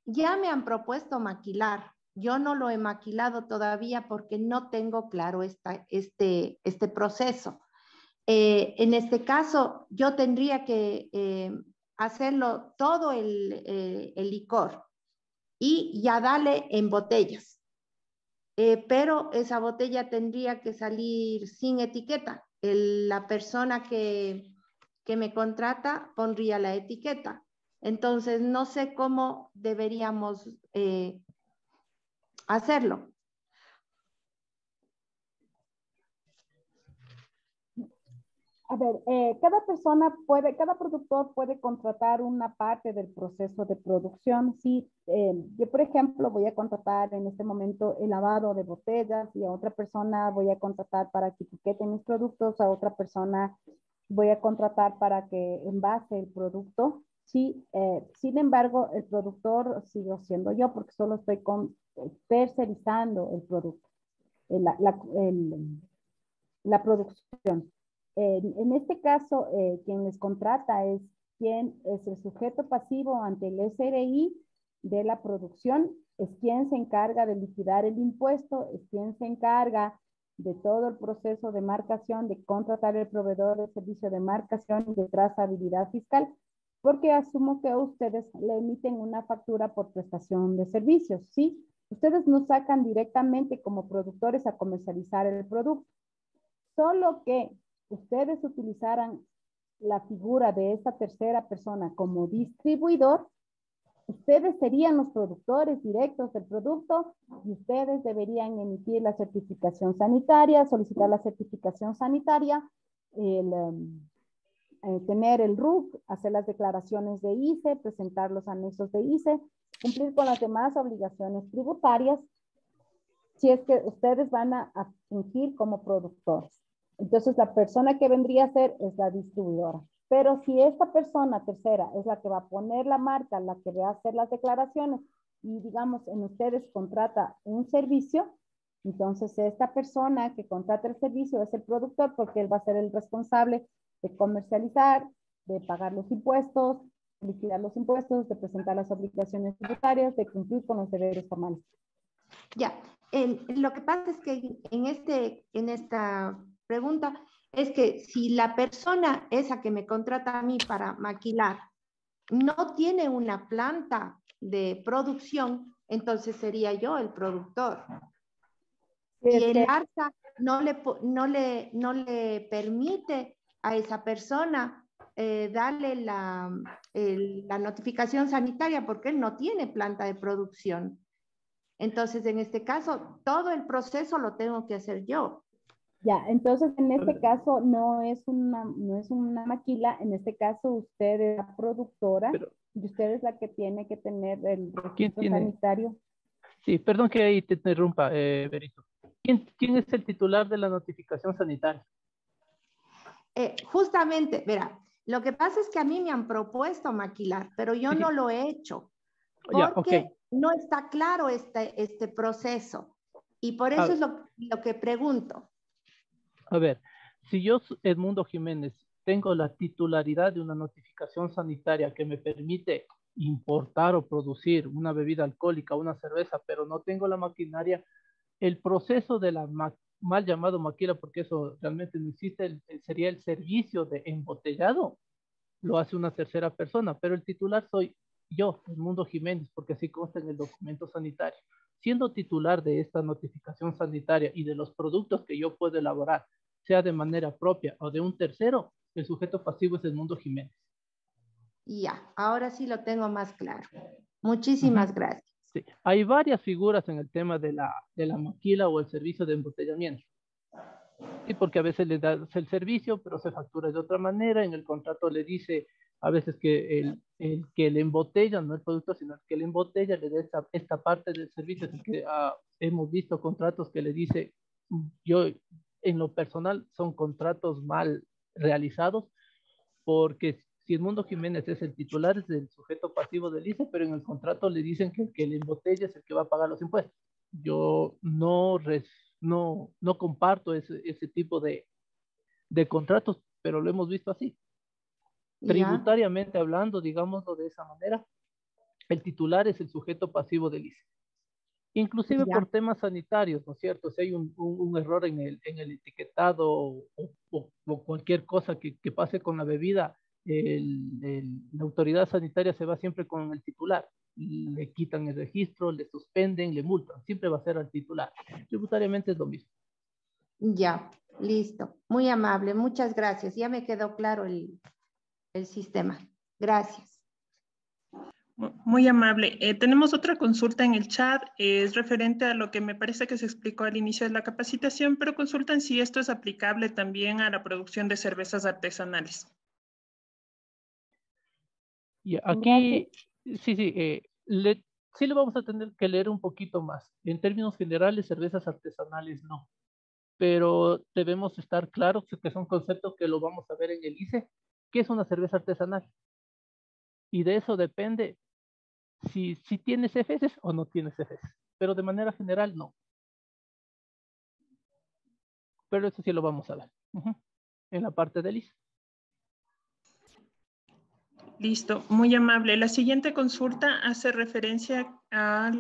ya me han propuesto maquilar. Yo no lo he maquilado todavía porque no tengo claro este proceso. En este caso, yo tendría que hacerlo todo el licor y ya darle en botellas. Pero esa botella tendría que salir sin etiqueta. La persona que me contrata pondría la etiqueta. Entonces, no sé cómo deberíamos hacerlo. A ver, cada productor puede contratar una parte del proceso de producción. Sí, yo, por ejemplo, voy a contratar en este momento el lavado de botellas y a otra persona voy a contratar para que etiqueten mis productos, a otra persona voy a contratar para que envase el producto. Sí, sin embargo, el productor sigo siendo yo porque solo estoy tercerizando el producto, la producción. En este caso, quien les contrata es quien es el sujeto pasivo ante el SRI de la producción, es quien se encarga de liquidar el impuesto, es quien se encarga de todo el proceso de marcación, de contratar el proveedor de servicio de marcación y de trazabilidad fiscal, porque asumo que ustedes le emiten una factura por prestación de servicios, ¿sí? Ustedes no sacan directamente como productores a comercializar el producto, solo que ustedes utilizaran la figura de esta tercera persona como distribuidor, ustedes serían los productores directos del producto y ustedes deberían emitir la certificación sanitaria, solicitar la certificación sanitaria, tener el RUC, hacer las declaraciones de ICE, presentar los anexos de ICE, cumplir con las demás obligaciones tributarias, si es que ustedes van a fungir como productores. Entonces, la persona que vendría a ser es la distribuidora. Pero si esta persona tercera es la que va a poner la marca, la que va a hacer las declaraciones y, digamos, en ustedes contrata un servicio, entonces esta persona que contrata el servicio es el productor porque él va a ser el responsable de comercializar, de pagar los impuestos, liquidar los impuestos, de presentar las obligaciones tributarias, de cumplir con los deberes formales. Ya, lo que pasa es que en esta pregunta es que si la persona esa que me contrata a mí para maquilar no tiene una planta de producción, entonces sería yo el productor. Y el ARSA no le permite a esa persona darle la notificación sanitaria porque él no tiene planta de producción. Entonces, en este caso, todo el proceso lo tengo que hacer yo. Ya, entonces en este caso no es una maquila, en este caso usted es la productora y usted es la que tiene que tener el registro sanitario. Sí, perdón que ahí te interrumpa, Berito. ¿Quién es el titular de la notificación sanitaria? Justamente, verá, lo que pasa es que a mí me han propuesto maquilar, pero yo no lo he hecho. Porque no está claro este proceso. Y por eso es lo que pregunto. A ver, si yo, Edmundo Jiménez, tengo la titularidad de una notificación sanitaria que me permite importar o producir una bebida alcohólica, una cerveza, pero no tengo la maquinaria, el proceso de la mal llamado maquila, porque eso realmente no existe, sería el servicio de embotellado, lo hace una tercera persona, pero el titular soy yo, Edmundo Jiménez, porque así consta en el documento sanitario. Siendo titular de esta notificación sanitaria y de los productos que yo puedo elaborar, sea de manera propia o de un tercero, el sujeto pasivo es Edmundo Jiménez. Ya, ahora sí lo tengo más claro. Muchísimas gracias. Sí. Hay varias figuras en el tema de la maquila o el servicio de embotellamiento. Sí, porque a veces le das el servicio, pero se factura de otra manera. En el contrato le dice a veces que el que le embotella, no el producto, sino el que le embotella, le da esta parte del servicio. Es que hemos visto contratos que le dice, yo en lo personal son contratos mal realizados, porque si Edmundo Jiménez es el titular, es el sujeto pasivo del ICE, pero en el contrato le dicen que el que le embotella es el que va a pagar los impuestos. Yo no comparto ese tipo de contratos, pero lo hemos visto así. Ya. Tributariamente hablando, digámoslo de esa manera, el titular es el sujeto pasivo del ICE. Inclusive Ya. por temas sanitarios, ¿no es cierto? Si hay un error en el etiquetado o cualquier cosa que pase con la bebida, la autoridad sanitaria se va siempre con el titular. Le quitan el registro, le suspenden, le multan. Siempre va a ser al titular. Tributariamente es lo mismo. Ya, listo. Muy amable, muchas gracias. Ya me quedó claro el sistema. Gracias. Muy amable. Tenemos otra consulta en el chat, es referente a lo que me parece que se explicó al inicio de la capacitación, pero consultan si esto es aplicable también a la producción de cervezas artesanales. Y aquí, sí, sí le vamos a tener que leer un poquito más. En términos generales, cervezas artesanales no, pero debemos estar claros que son conceptos que lo vamos a ver en el ICE. ¿Qué es una cerveza artesanal? Y de eso depende si tienes CFS o no tienes CFS, pero de manera general no. Pero eso sí lo vamos a ver en la parte del ICE. Listo, muy amable. La siguiente consulta hace referencia a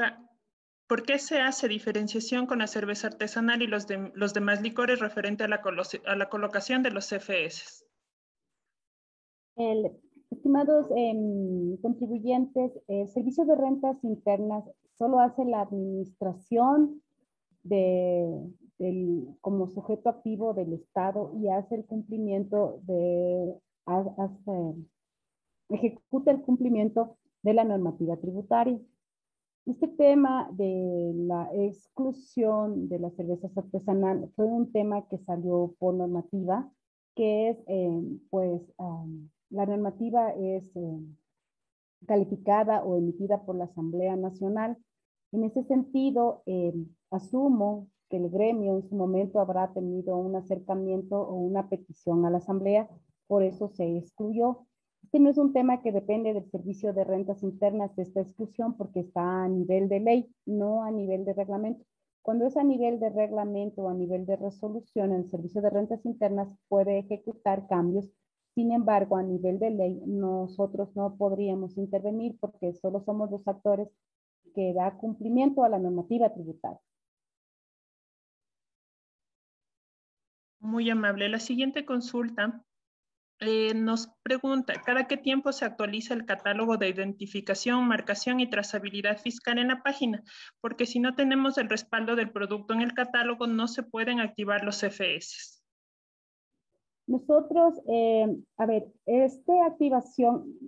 ¿por qué se hace diferenciación con la cerveza artesanal y los demás licores referente a la colocación de los CFS? Estimados contribuyentes, el Servicio de Rentas Internas solo hace la administración como sujeto activo del Estado y hace el cumplimiento ejecuta el cumplimiento de la normativa tributaria. Este tema de la exclusión de las cervezas artesanales fue un tema que salió por normativa, que es, la normativa es calificada o emitida por la Asamblea Nacional. En ese sentido, asumo que el gremio en su momento habrá tenido un acercamiento o una petición a la Asamblea, por eso se excluyó. Este no es un tema que depende del Servicio de Rentas Internas de esta exclusión porque está a nivel de ley, no a nivel de reglamento. Cuando es a nivel de reglamento o a nivel de resolución, el Servicio de Rentas Internas puede ejecutar cambios. Sin embargo, a nivel de ley, nosotros no podríamos intervenir porque solo somos los actores que da cumplimiento a la normativa tributaria. Muy amable. La siguiente consulta nos pregunta, ¿cada qué tiempo se actualiza el catálogo de identificación, marcación y trazabilidad fiscal en la página? Porque si no tenemos el respaldo del producto en el catálogo, no se pueden activar los CFS. Nosotros, esta activación,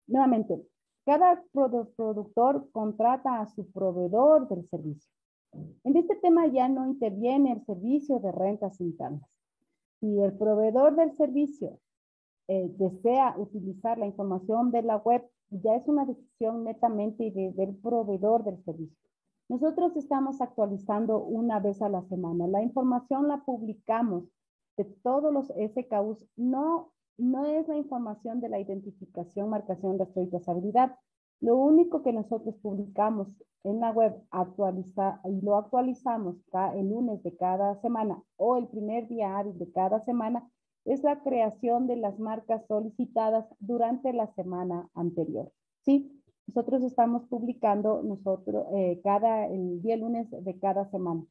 nuevamente, cada productor contrata a su proveedor del servicio. En este tema ya no interviene el Servicio de Rentas Internas. Si el proveedor del servicio desea utilizar la información de la web, ya es una decisión netamente del proveedor del servicio. Nosotros estamos actualizando una vez a la semana. La información la publicamos de todos los SKUs. No es la información de la identificación, marcación, rastro y trazabilidad. Lo único que nosotros publicamos en la web y lo actualizamos el lunes de cada semana o el primer día hábil de cada semana es la creación de las marcas solicitadas durante la semana anterior. ¿Sí? Nosotros estamos publicando el día lunes de cada semana,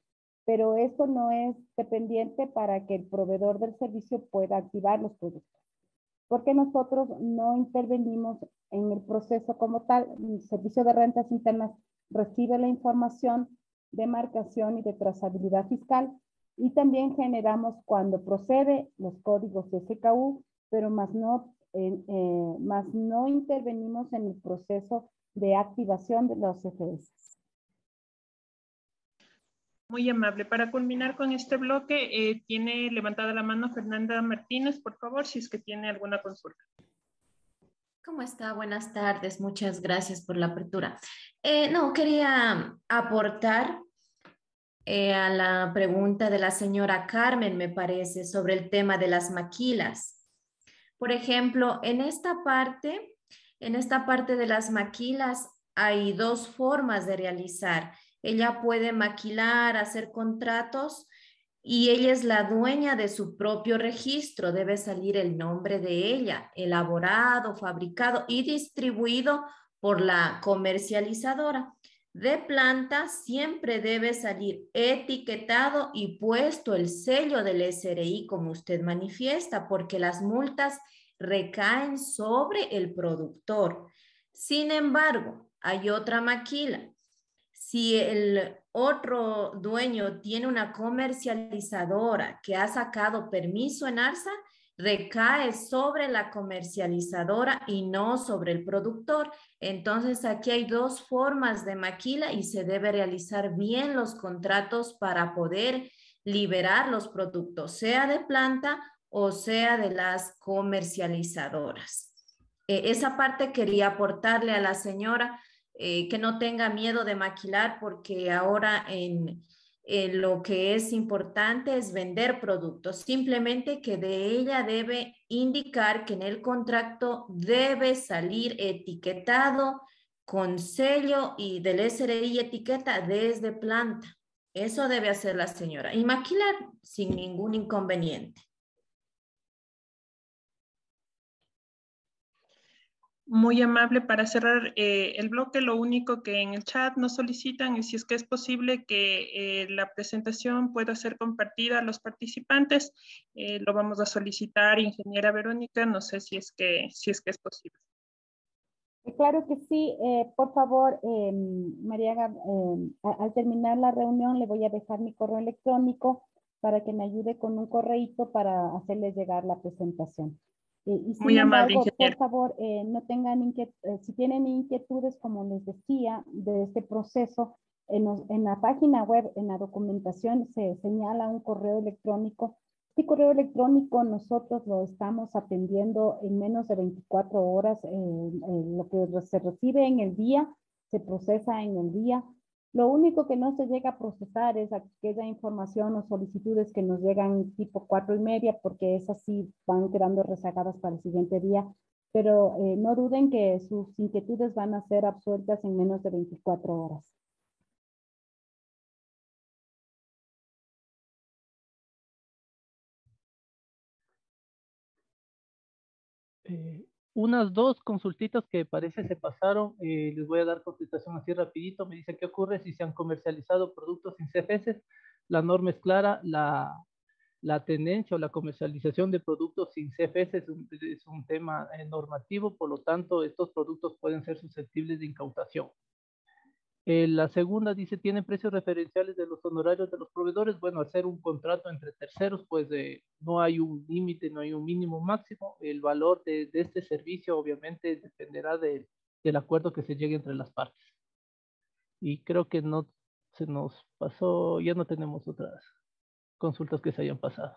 pero esto no es dependiente para que el proveedor del servicio pueda activar los productos, porque nosotros no intervenimos en el proceso como tal. El Servicio de Rentas Internas recibe la información de marcación y de trazabilidad fiscal y también generamos cuando procede los códigos de SKU, pero más no intervenimos en el proceso de activación de los CFS. Muy amable. Para culminar con este bloque, tiene levantada la mano Fernanda Martínez, por favor, si es que tiene alguna consulta. ¿Cómo está? Buenas tardes. Muchas gracias por la apertura. No, quería aportar a la pregunta de la señora Carmen, me parece, sobre el tema de las maquilas. Por ejemplo, en esta parte de las maquilas hay dos formas de realizar. Ella puede maquilar, hacer contratos y ella es la dueña de su propio registro. Debe salir el nombre de ella, elaborado, fabricado y distribuido por la comercializadora. De planta siempre debe salir etiquetado y puesto el sello del SRI como usted manifiesta, porque las multas recaen sobre el productor. Sin embargo, hay otra maquila. Si el otro dueño tiene una comercializadora que ha sacado permiso en ARSA, recae sobre la comercializadora y no sobre el productor. Entonces, aquí hay dos formas de maquila y se debe realizar bien los contratos para poder liberar los productos, sea de planta o sea de las comercializadoras. Esa parte quería aportarle a la señora, que no tenga miedo de maquilar, porque ahora lo que es importante es vender productos. Simplemente que de ella debe indicar que en el contrato debe salir etiquetado con sello y del SRI etiqueta desde planta. Eso debe hacer la señora y maquilar sin ningún inconveniente. Muy amable. Para cerrar el bloque, lo único que en el chat nos solicitan es si es que es posible que la presentación pueda ser compartida a los participantes. Lo vamos a solicitar, ingeniera Verónica, no sé si es que es posible. Claro que sí. Por favor, Mariaga, al terminar la reunión le voy a dejar mi correo electrónico para que me ayude con un correíto para hacerles llegar la presentación. Y sin Muy amable, embargo, por ingeniera. favor, no tengan si tienen inquietudes, como les decía, de este proceso, en la página web, en la documentación, se señala un correo electrónico. Este correo electrónico nosotros lo estamos atendiendo en menos de 24 horas. Lo que se recibe en el día, se procesa en el día. Lo único que no se llega a procesar es aquella información o solicitudes que nos llegan tipo 4:30, porque esas sí van quedando rezagadas para el siguiente día. Pero no duden que sus inquietudes van a ser absueltas en menos de 24 horas. Unas dos consultitas que parece se pasaron, les voy a dar contestación así rapidito. Me dice: ¿qué ocurre si se han comercializado productos sin CFS? La norma es clara, la tendencia o la comercialización de productos sin CFS es un tema normativo, por lo tanto estos productos pueden ser susceptibles de incautación. La segunda dice: ¿tienen precios referenciales de los honorarios de los proveedores? Bueno, hacer un contrato entre terceros, pues no hay un límite, no hay un mínimo máximo. El valor de este servicio obviamente dependerá del acuerdo que se llegue entre las partes. Y creo que no se nos pasó, ya no tenemos otras consultas que se hayan pasado.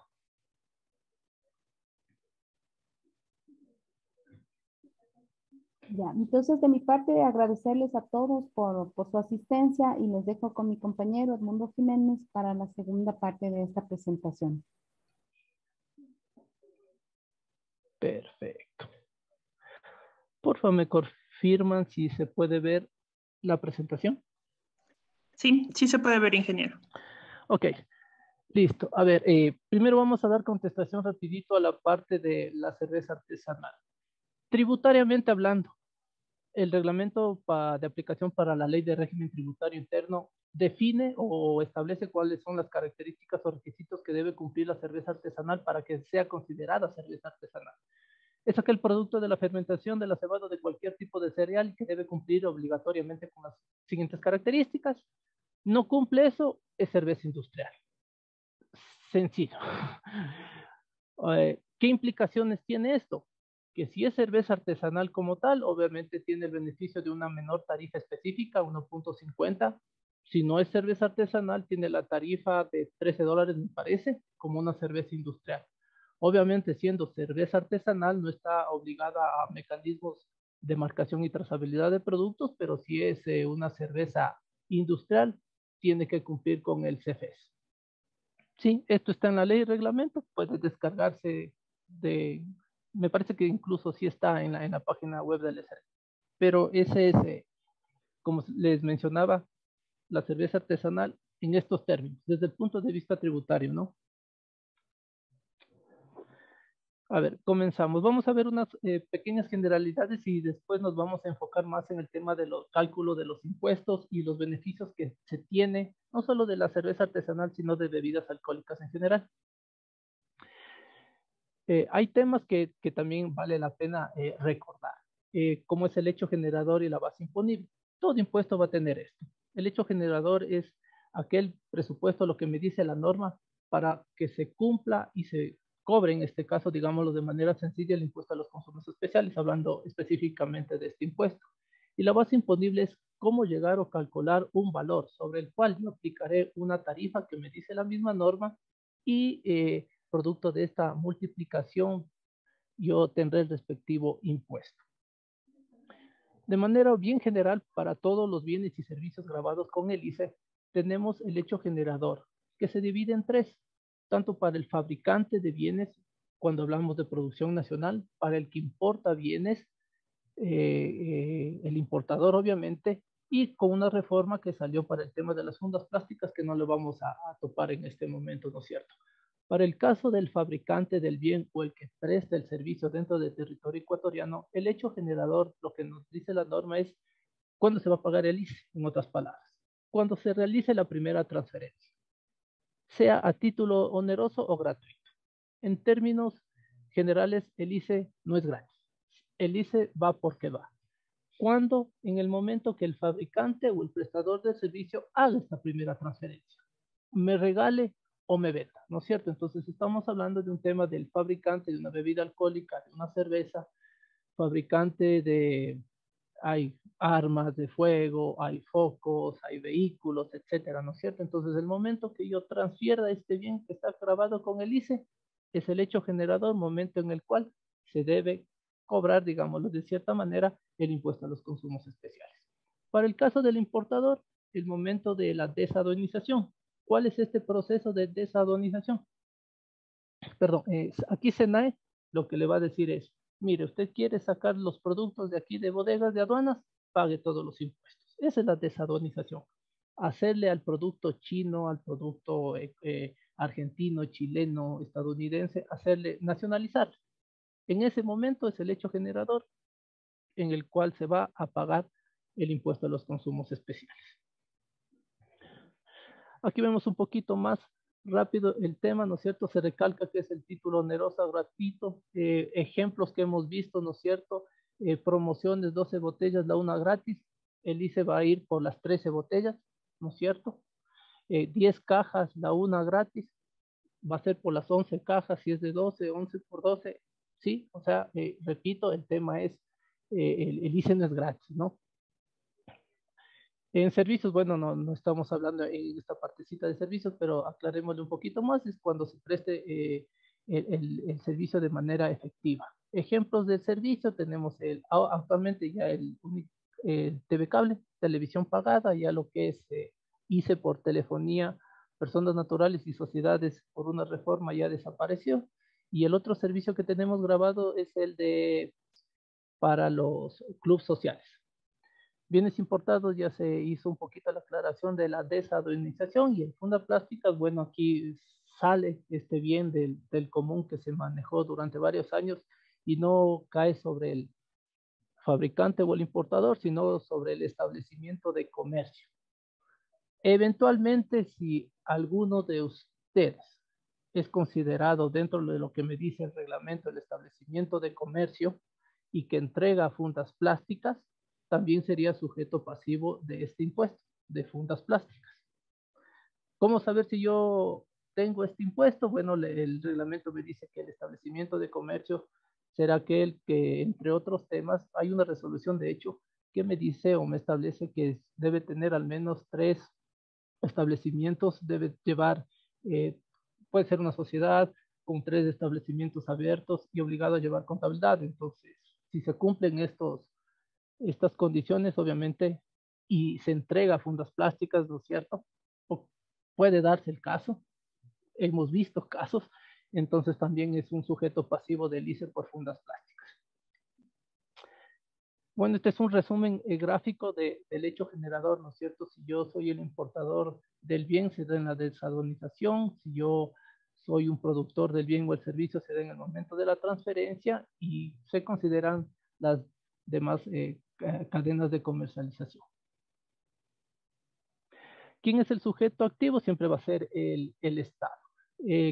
Ya, entonces de mi parte agradecerles a todos por su asistencia y les dejo con mi compañero Edmundo Jiménez para la segunda parte de esta presentación. Perfecto. Por favor, me confirman si se puede ver la presentación. Sí, sí se puede ver, ingeniero. Ok, listo. A ver, primero vamos a dar contestación rapidito a la parte de la cerveza artesanal. Tributariamente hablando, el reglamento de aplicación para la ley de régimen tributario interno define o establece cuáles son las características o requisitos que debe cumplir la cerveza artesanal para que sea considerada cerveza artesanal. Es aquel producto de la fermentación de la cebada de cualquier tipo de cereal que debe cumplir obligatoriamente con las siguientes características. No cumple eso, es cerveza industrial. Sencillo. ¿Qué implicaciones tiene esto? Que si es cerveza artesanal como tal, obviamente tiene el beneficio de una menor tarifa específica, 1.50. Si no es cerveza artesanal, tiene la tarifa de $13, me parece, como una cerveza industrial. Obviamente, siendo cerveza artesanal, no está obligada a mecanismos de marcación y trazabilidad de productos, pero si es una cerveza industrial, tiene que cumplir con el CFES. Sí, esto está en la ley y reglamento, puede descargarse me parece que incluso sí está en la página web del SRE. Pero ese es, como les mencionaba, la cerveza artesanal en estos términos, desde el punto de vista tributario, ¿no? A ver, comenzamos. Vamos a ver unas pequeñas generalidades y después nos vamos a enfocar más en el tema de los cálculos de los impuestos y los beneficios que se tiene, no solo de la cerveza artesanal, sino de bebidas alcohólicas en general. Hay temas que también vale la pena recordar, como es el hecho generador y la base imponible. Todo impuesto va a tener esto. El hecho generador es aquel presupuesto, lo que me dice la norma, para que se cumpla y se cobre, en este caso, digámoslo de manera sencilla, el impuesto a los consumos especiales, hablando específicamente de este impuesto. Y la base imponible es cómo llegar o calcular un valor sobre el cual yo aplicaré una tarifa que me dice la misma norma y producto de esta multiplicación yo tendré el respectivo impuesto. De manera bien general, para todos los bienes y servicios grabados con el ICE, tenemos el hecho generador, que se divide en tres, tanto para el fabricante de bienes, cuando hablamos de producción nacional, para el que importa bienes, el importador obviamente, y con una reforma que salió para el tema de las fundas plásticas que no lo vamos a topar en este momento, ¿no es cierto? Para el caso del fabricante del bien o el que presta el servicio dentro del territorio ecuatoriano, el hecho generador, lo que nos dice la norma es cuándo se va a pagar el ICE, en otras palabras, cuando se realice la primera transferencia, sea a título oneroso o gratuito. En términos generales, el ICE no es gratis. El ICE va porque va. ¿Cuándo? En el momento que el fabricante o el prestador de servicio haga esta primera transferencia. Me regale o me venda, ¿no es cierto? Entonces estamos hablando de un tema del fabricante de una bebida alcohólica, de una cerveza, fabricante de, hay armas de fuego, hay focos, hay vehículos, etcétera, ¿no es cierto? Entonces el momento que yo transfiera este bien que está grabado con el ICE, es el hecho generador, momento en el cual se debe cobrar, digámoslo de cierta manera, el impuesto a los consumos especiales. Para el caso del importador, el momento de la desaduanización. ¿Cuál es este proceso de desaduanización? Perdón, aquí SENAE lo que le va a decir es, mire, usted quiere sacar los productos de aquí de bodegas de aduanas, pague todos los impuestos. Esa es la desaduanización. Hacerle al producto chino, al producto argentino, chileno, estadounidense, hacerle nacionalizar. En ese momento es el hecho generador en el cual se va a pagar el impuesto a los consumos especiales. Aquí vemos un poquito más rápido el tema, ¿no es cierto? Se recalca que es el título oneroso gratuito, ejemplos que hemos visto, ¿no es cierto? Promociones, 12 botellas, la una gratis, el ICE va a ir por las 13 botellas, ¿no es cierto? 10 cajas, la una gratis, va a ser por las 11 cajas, si es de 12, 11 por 12, ¿sí? O sea, repito, el tema es, el ICE no es gratis, ¿no? En servicios, bueno, no estamos hablando en esta partecita de servicios, pero aclarémosle un poquito más, es cuando se preste el servicio de manera efectiva. Ejemplos del servicio, tenemos actualmente ya el TV cable, televisión pagada, ya lo que es ICE por telefonía, personas naturales y sociedades por una reforma ya desapareció, y el otro servicio que tenemos grabado es el de para los clubes sociales. Bienes importados ya se hizo un poquito la aclaración de la desaduanización, y en funda plásticas, bueno, aquí sale este bien del común que se manejó durante varios años y no cae sobre el fabricante o el importador, sino sobre el establecimiento de comercio. Eventualmente, si alguno de ustedes es considerado dentro de lo que me dice el reglamento, el establecimiento de comercio, y que entrega fundas plásticas, también sería sujeto pasivo de este impuesto de fundas plásticas. ¿Cómo saber si yo tengo este impuesto? Bueno, el reglamento me dice que el establecimiento de comercio será aquel que, entre otros temas, hay una resolución de hecho que me dice o me establece que debe tener al menos 3 establecimientos, debe llevar, puede ser una sociedad con 3 establecimientos abiertos y obligado a llevar contabilidad. Entonces, si se cumplen estas condiciones, obviamente, y se entrega a fundas plásticas, ¿no es cierto? Puede darse el caso, hemos visto casos, entonces también es un sujeto pasivo del ICE por fundas plásticas. Bueno, este es un resumen gráfico del hecho generador, ¿no es cierto? Si yo soy el importador del bien, se da en la desaduanización. Si yo soy un productor del bien o el servicio, se da en el momento de la transferencia, y se consideran las demás cadenas de comercialización. ¿Quién es el sujeto activo? Siempre va a ser el Estado.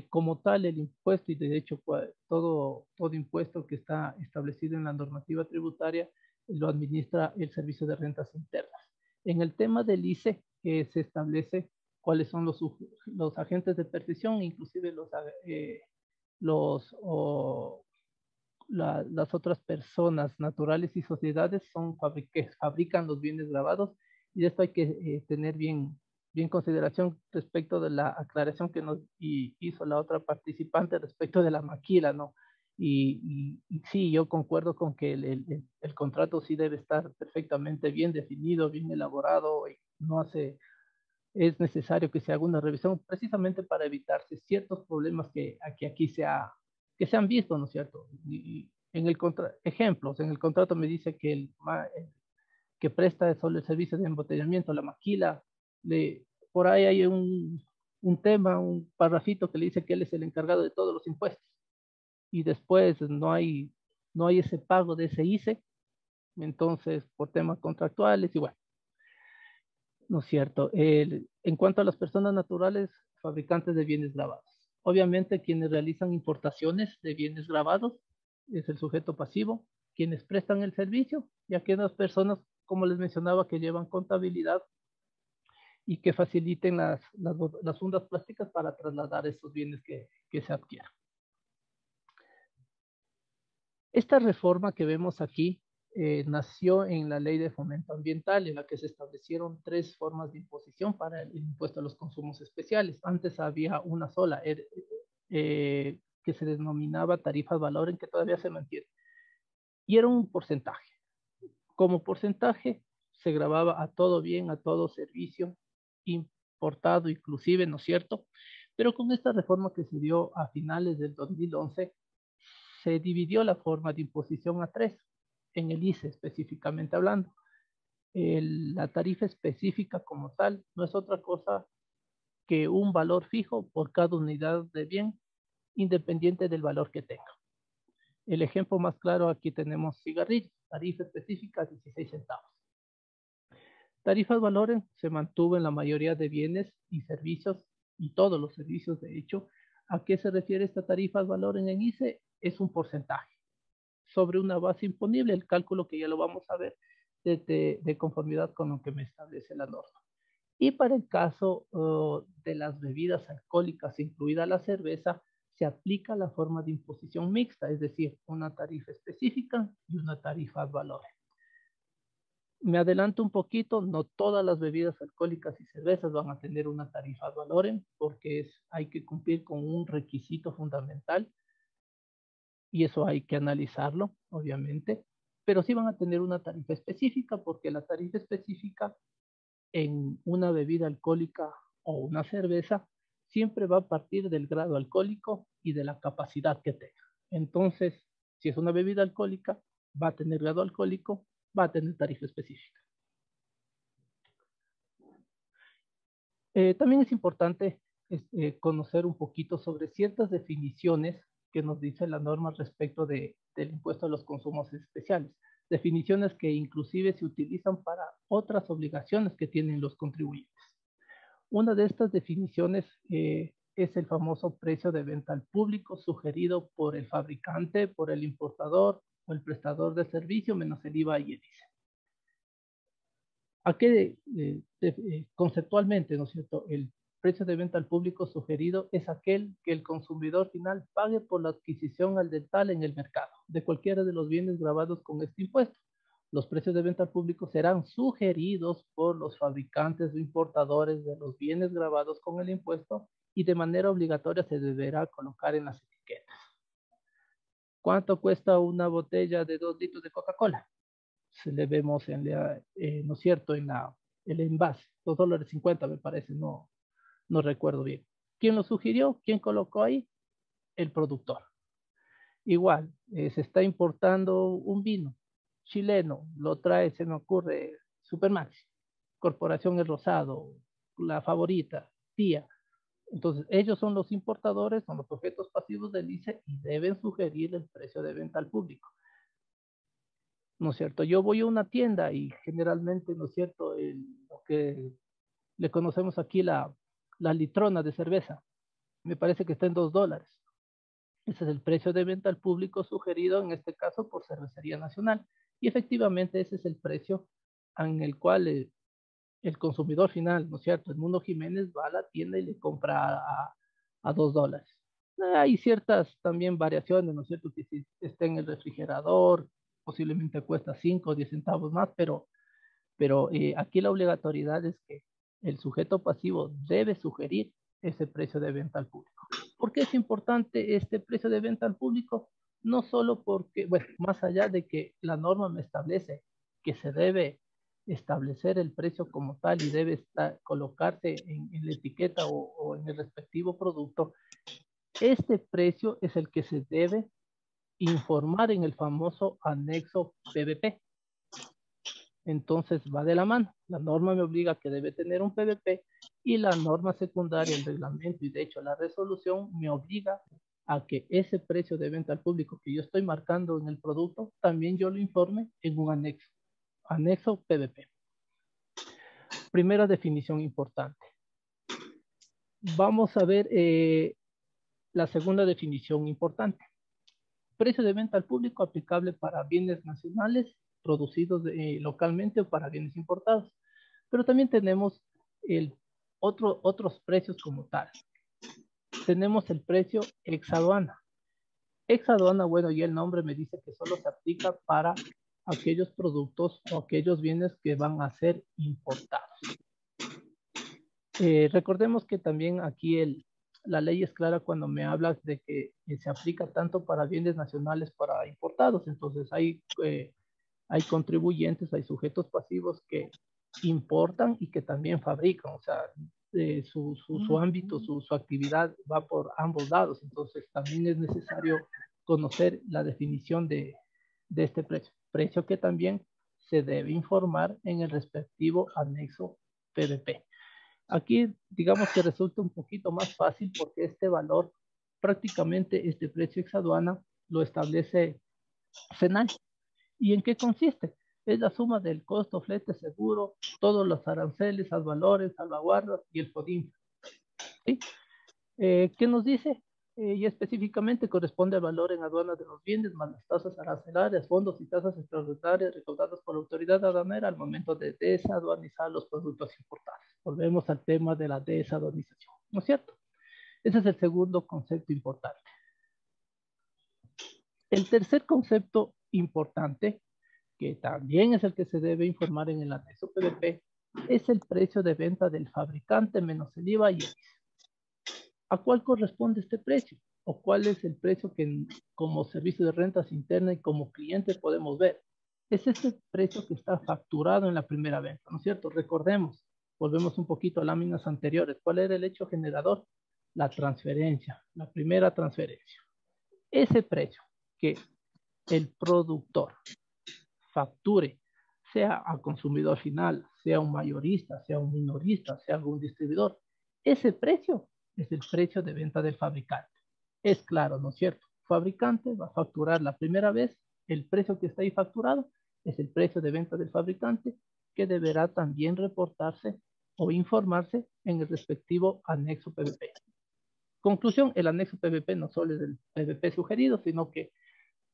Como tal, el impuesto, y de hecho todo impuesto que está establecido en la normativa tributaria, lo administra el Servicio de Rentas Internas. En el tema del ICE, se establece cuáles son los agentes de percepción, inclusive las otras personas naturales y sociedades son que fabrican los bienes grabados, y de esto hay que tener bien consideración respecto de la aclaración que nos hizo la otra participante respecto de la maquila, ¿no? Y sí, yo concuerdo con que el contrato sí debe estar perfectamente bien definido, bien elaborado, y es necesario que se haga una revisión precisamente para evitarse ciertos problemas que aquí que se han visto, ¿no es cierto? Y en ejemplos, en el contrato me dice que que presta solo el servicio de embotellamiento, la maquila, por ahí hay un tema, un parrafito que le dice que él es el encargado de todos los impuestos, y después no hay ese pago de ese ICE, entonces por temas contractuales, y bueno, ¿no es cierto? En cuanto a las personas naturales, fabricantes de bienes grabados. Obviamente, quienes realizan importaciones de bienes grabados es el sujeto pasivo, quienes prestan el servicio, y aquellas personas, como les mencionaba, que llevan contabilidad y que faciliten las fundas plásticas para trasladar esos bienes que se adquieran. Esta reforma que vemos aquí nació en la Ley de Fomento Ambiental, en la que se establecieron 3 formas de imposición para el impuesto a los consumos especiales. Antes había una sola, que se denominaba tarifas valor, en que todavía se mantiene, y era un porcentaje. Como porcentaje se grababa a todo bien, a todo servicio importado inclusive, ¿no es cierto? Pero con esta reforma que se dio a finales del 2011, se dividió la forma de imposición a 3, en el ICE específicamente hablando. La tarifa específica como tal no es otra cosa que un valor fijo por cada unidad de bien, independiente del valor que tenga. El ejemplo más claro, aquí tenemos cigarrillos, tarifa específica 16 centavos. Tarifas valores se mantuvo en la mayoría de bienes y servicios, y todos los servicios de hecho. ¿A qué se refiere esta tarifa valor en el ICE? Es un porcentaje sobre una base imponible, el cálculo que ya lo vamos a ver de conformidad con lo que me establece la norma. Y para el caso de las bebidas alcohólicas, incluida la cerveza, se aplica la forma de imposición mixta, es decir, una tarifa específica y una tarifa ad valorem. Me adelanto un poquito, no todas las bebidas alcohólicas y cervezas van a tener una tarifa ad valorem, porque hay que cumplir con un requisito fundamental, y eso hay que analizarlo, obviamente, pero sí van a tener una tarifa específica, porque la tarifa específica en una bebida alcohólica o una cerveza siempre va a partir del grado alcohólico y de la capacidad que tenga. Entonces, si es una bebida alcohólica, va a tener grado alcohólico, va a tener tarifa específica. También es importante conocer un poquito sobre ciertas definiciones que nos dice la norma respecto del impuesto a los consumos especiales. Definiciones que inclusive se utilizan para otras obligaciones que tienen los contribuyentes. Una de estas definiciones es el famoso precio de venta al público sugerido por el fabricante, por el importador o el prestador de servicio menos el IVA y el ICE. ¿A qué conceptualmente, ¿no es cierto? El precio de venta al público sugerido es aquel que el consumidor final pague por la adquisición al dental en el mercado de cualquiera de los bienes grabados con este impuesto. Los precios de venta al público serán sugeridos por los fabricantes o importadores de los bienes grabados con el impuesto y de manera obligatoria se deberá colocar en las etiquetas. ¿Cuánto cuesta una botella de 2 litros de Coca-Cola? Se le vemos en la, ¿no es cierto?, en el envase, $2.50 me parece, no recuerdo bien. ¿Quién lo sugirió? ¿Quién colocó ahí? El productor. Igual, se está importando un vino chileno, lo trae, se me ocurre, Supermaxi, Corporación El Rosado, La Favorita, Tía. Entonces, ellos son los importadores, son los sujetos pasivos del ICE y deben sugerir el precio de venta al público. ¿No es cierto? Yo voy a una tienda y generalmente, ¿no es cierto?, lo que le conocemos aquí la litrona de cerveza, me parece que está en $2. Ese es el precio de venta al público sugerido, en este caso, por Cervecería Nacional. Y efectivamente ese es el precio en el cual el consumidor final, ¿no es cierto?, Edmundo Jiménez va a la tienda y le compra a $2. Hay ciertas también variaciones, ¿no es cierto?, que si está en el refrigerador, posiblemente cuesta 5 o 10 centavos más, pero aquí la obligatoriedad es que el sujeto pasivo debe sugerir ese precio de venta al público. ¿Por qué es importante este precio de venta al público? No solo porque, bueno, más allá de que la norma me establece que se debe establecer el precio como tal y debe colocarse en la etiqueta o en el respectivo producto, este precio es el que se debe informar en el famoso anexo PVP. Entonces va de la mano. La norma me obliga a que debe tener un PVP y la norma secundaria, el reglamento y de hecho la resolución me obliga a que ese precio de venta al público que yo estoy marcando en el producto, también yo lo informe en un anexo PVP. Primera definición importante. Vamos a ver la segunda definición importante. Precio de venta al público aplicable para bienes nacionales producidos localmente o para bienes importados. Pero también tenemos otros precios como tal. Tenemos el precio ex aduana. Ex aduana, bueno, y el nombre me dice que solo se aplica para aquellos productos o aquellos bienes que van a ser importados. Recordemos que también aquí la ley es clara cuando me hablas de que se aplica tanto para bienes nacionales para importados. Entonces hay contribuyentes, hay sujetos pasivos que importan y que también fabrican. O sea, su ámbito, su actividad va por ambos lados. Entonces también es necesario conocer la definición de este precio que también se debe informar en el respectivo anexo PVP. Aquí, digamos que resulta un poquito más fácil porque este valor, prácticamente este precio ex aduana, lo establece SENAI. ¿Y en qué consiste? Es la suma del costo, flete, seguro, todos los aranceles, valores, salvaguardas y el FODIM. ¿Sí? ¿Qué nos dice? Y específicamente corresponde al valor en aduana de los bienes más las tasas arancelarias, fondos y tasas extraordinarias recaudadas por la autoridad aduanera al momento de desaduanizar los productos importados. Volvemos al tema de la desaduanización, ¿no es cierto? Ese es el segundo concepto importante. El tercer concepto importante, que también es el que se debe informar en el anexo PVP, es el precio de venta del fabricante menos el IVA y el ICE. ¿A cuál corresponde este precio? ¿O cuál es el precio que como servicio de rentas interna y como cliente podemos ver? Es ese precio que está facturado en la primera venta, ¿no es cierto? Recordemos, volvemos un poquito a láminas anteriores. ¿Cuál era el hecho generador? La transferencia, la primera transferencia. Ese precio que el productor facture, sea a consumidor final, sea un mayorista, sea un minorista, sea algún distribuidor, ese precio es el precio de venta del fabricante. Es claro, ¿no es cierto? El fabricante va a facturar la primera vez, el precio que está ahí facturado es el precio de venta del fabricante, que deberá también reportarse o informarse en el respectivo anexo PVP. Conclusión, el anexo PVP no solo es el PVP sugerido, sino que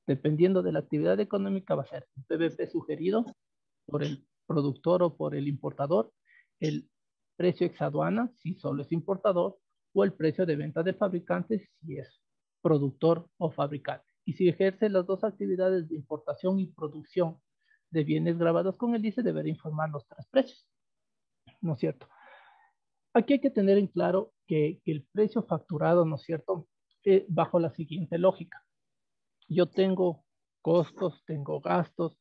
dependiendo de la actividad económica va a ser el PVP sugerido por el productor o por el importador, el precio ex aduana si solo es importador, o el precio de venta de fabricante si es productor o fabricante. Y si ejerce las dos actividades de importación y producción de bienes grabados con el ICE, deberá informar los tres precios, ¿no es cierto? Aquí hay que tener en claro que el precio facturado, ¿no es cierto?, bajo la siguiente lógica. Yo tengo costos, tengo gastos,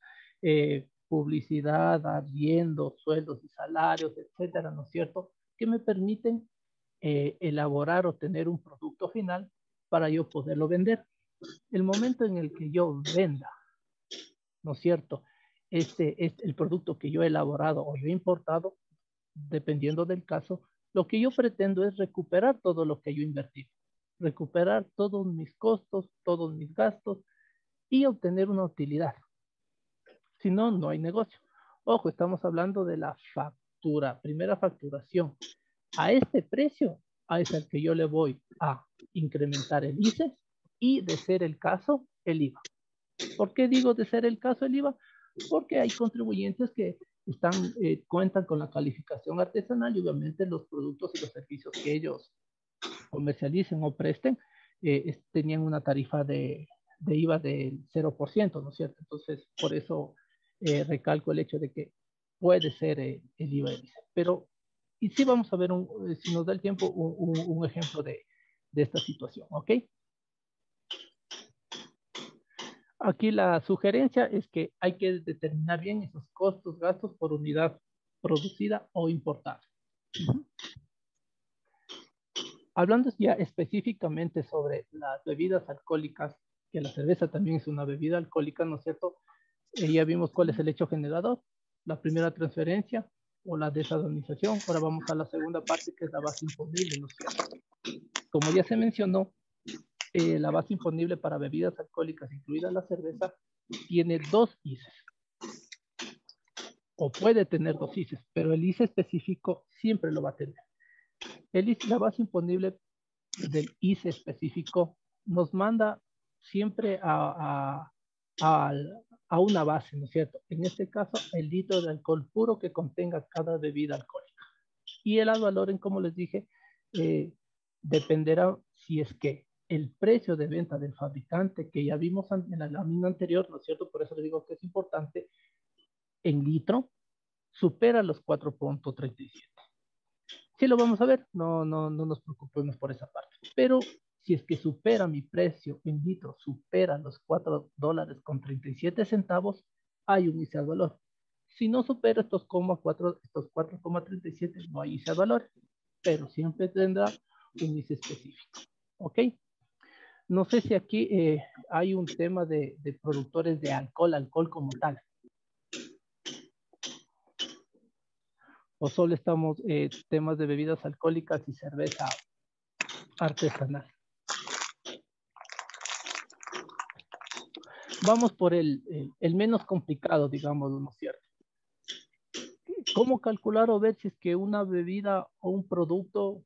publicidad, arriendo, sueldos y salarios, etcétera, ¿no es cierto?, que me permiten elaborar o tener un producto final para yo poderlo vender. El momento en el que yo venda, ¿no es cierto?, el producto que yo he elaborado o yo he importado, dependiendo del caso, lo que yo pretendo es recuperar todo lo que yo invertí, recuperar todos mis costos, todos mis gastos y obtener una utilidad. Si no, no hay negocio. Ojo, estamos hablando de la factura, primera facturación. A este precio es el que yo le voy a incrementar el ICE y, de ser el caso, el IVA. ¿Por qué digo de ser el caso el IVA? Porque hay contribuyentes que cuentan con la calificación artesanal y obviamente los productos y los servicios que ellos comercialicen o presten tenían una tarifa de IVA del 0%, ¿no es cierto? Entonces, por eso recalco el hecho de que puede ser el IVA. Pero, y sí vamos a ver, si nos da el tiempo, un ejemplo de esta situación, ¿ok? Aquí la sugerencia es que hay que determinar bien esos costos, gastos por unidad producida o importada. Hablando ya específicamente sobre las bebidas alcohólicas, que la cerveza también es una bebida alcohólica, ¿no es cierto? Ya vimos cuál es el hecho generador, la primera transferencia o la desadonización. Ahora vamos a la segunda parte, que es la base imponible, ¿no es cierto? Como ya se mencionó, la base imponible para bebidas alcohólicas, incluida la cerveza, tiene dos ICES, o puede tener dos ICES, pero el ICE específico siempre lo va a tener. La base imponible del ICE específico nos manda siempre a una base, ¿no es cierto? En este caso, el litro de alcohol puro que contenga cada bebida alcohólica. Y el ad valorem, como les dije, dependerá si es que el precio de venta del fabricante, que ya vimos en la lámina anterior, ¿no es cierto? Por eso les digo que es importante, en litro, supera los 4.37. Sí lo vamos a ver, no nos preocupemos por esa parte. Pero si es que supera mi precio en litro, supera los $4.37, hay un ICE ad valor. Si no supera estos 4.37, no hay ICE ad valor, pero siempre tendrá un ICE específico. ¿Ok? No sé si aquí hay un tema de productores de alcohol como tal. O solo estamos temas de bebidas alcohólicas y cerveza artesanal. Vamos por el menos complicado, digamos, ¿no es cierto? ¿Cómo calcular o ver si es que una bebida o un producto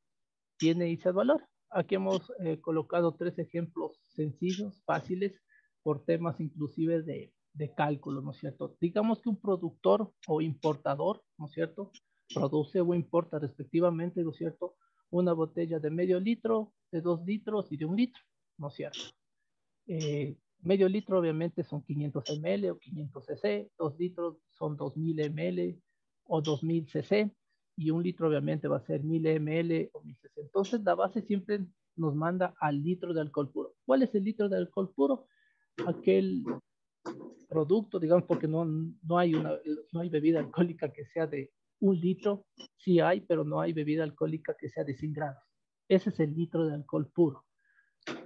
tiene ICE ad valor? Aquí hemos colocado 3 ejemplos sencillos, fáciles, por temas inclusive de cálculo, ¿no es cierto? Digamos que un productor o importador, ¿no es cierto?, produce o importa respectivamente, ¿no es cierto?, una botella de medio litro, de 2 litros y de 1 litro, ¿no es cierto? Medio litro obviamente son 500 ml o 500 cc, 2 litros son 2000 ml o 2000 cc, y 1 litro obviamente va a ser 1000 ml o 1000 cc. Entonces la base siempre nos manda al litro de alcohol puro. ¿Cuál es el litro de alcohol puro? Aquel producto, digamos, porque no hay bebida alcohólica que sea de 1 litro, sí hay, pero no hay bebida alcohólica que sea de 100 grados. Ese es el litro de alcohol puro.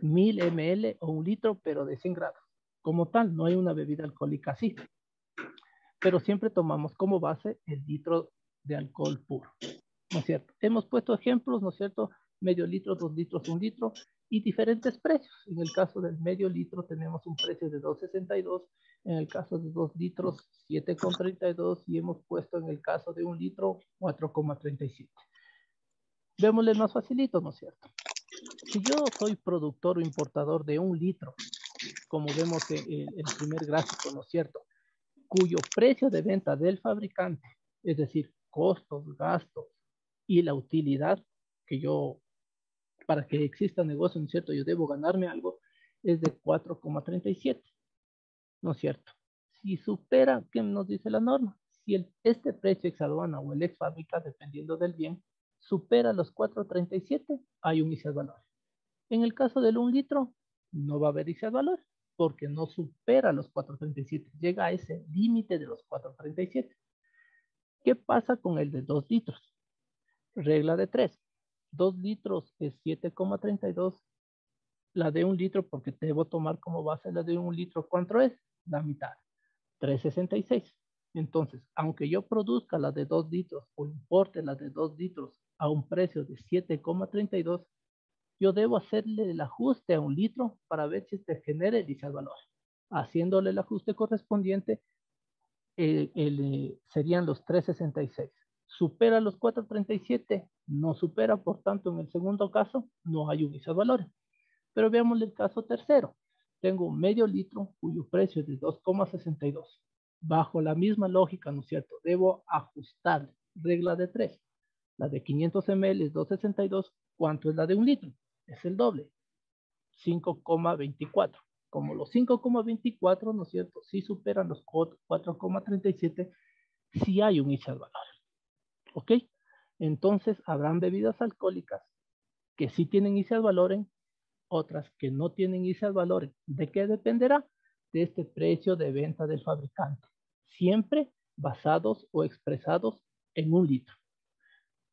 1000 ml o 1 litro, pero de 100 grados. Como tal, no hay una bebida alcohólica así. pero siempre tomamos como base el litro de alcohol puro, ¿no es cierto? Hemos puesto ejemplos, ¿no es cierto? Medio litro, 2 litros, 1 litro y diferentes precios. En el caso del medio litro tenemos un precio de 2.62, en el caso de 2 litros 7.32 y hemos puesto en el caso de 1 litro 4.37. Vémosle más facilito, ¿no es cierto? Si yo soy productor o importador de 1 litro, como vemos en el primer gráfico, ¿no es cierto? Cuyo precio de venta del fabricante, es decir, costos, gastos y la utilidad que yo, para que exista negocio, ¿no es cierto? Yo debo ganarme algo, es de 4.37, ¿no es cierto? Si supera, ¿qué nos dice la norma? Si este precio ex aduana o el ex fábrica, dependiendo del bien, supera los 4.37, hay un ICE al valor. En el caso del 1 litro, no va a haber ICE al valor, porque no supera los 4.37, llega a ese límite de los 4.37. ¿Qué pasa con el de 2 litros? Regla de 3. 2 litros es 7.32. La de 1 litro, porque debo tomar como base la de 1 litro, ¿cuánto es? La mitad, 3.66. Entonces, aunque yo produzca la de 2 litros o importe la de 2 litros a un precio de 7.32, yo debo hacerle el ajuste a 1 litro para ver si se genera el ICE al valor. Haciéndole el ajuste correspondiente, serían los 3.66. ¿Supera los 4.37? No supera, por tanto, en el segundo caso, no hay un ICE al valor. Pero veamos el caso tercero. Tengo un medio litro cuyo precio es de 2.62. Bajo la misma lógica, ¿no es cierto? Debo ajustar regla de 3. La de 500 ml es 2.62. ¿Cuánto es la de 1 litro? Es el doble, 5.24. Como los 5.24, ¿no es cierto? Si superan los 4.37, sí hay un ICE al valor. ¿Ok? Entonces, habrán bebidas alcohólicas que sí tienen ICE al valor, otras que no tienen ICE al valor. ¿De qué dependerá? De este precio de venta del fabricante. Siempre basados o expresados en 1 litro.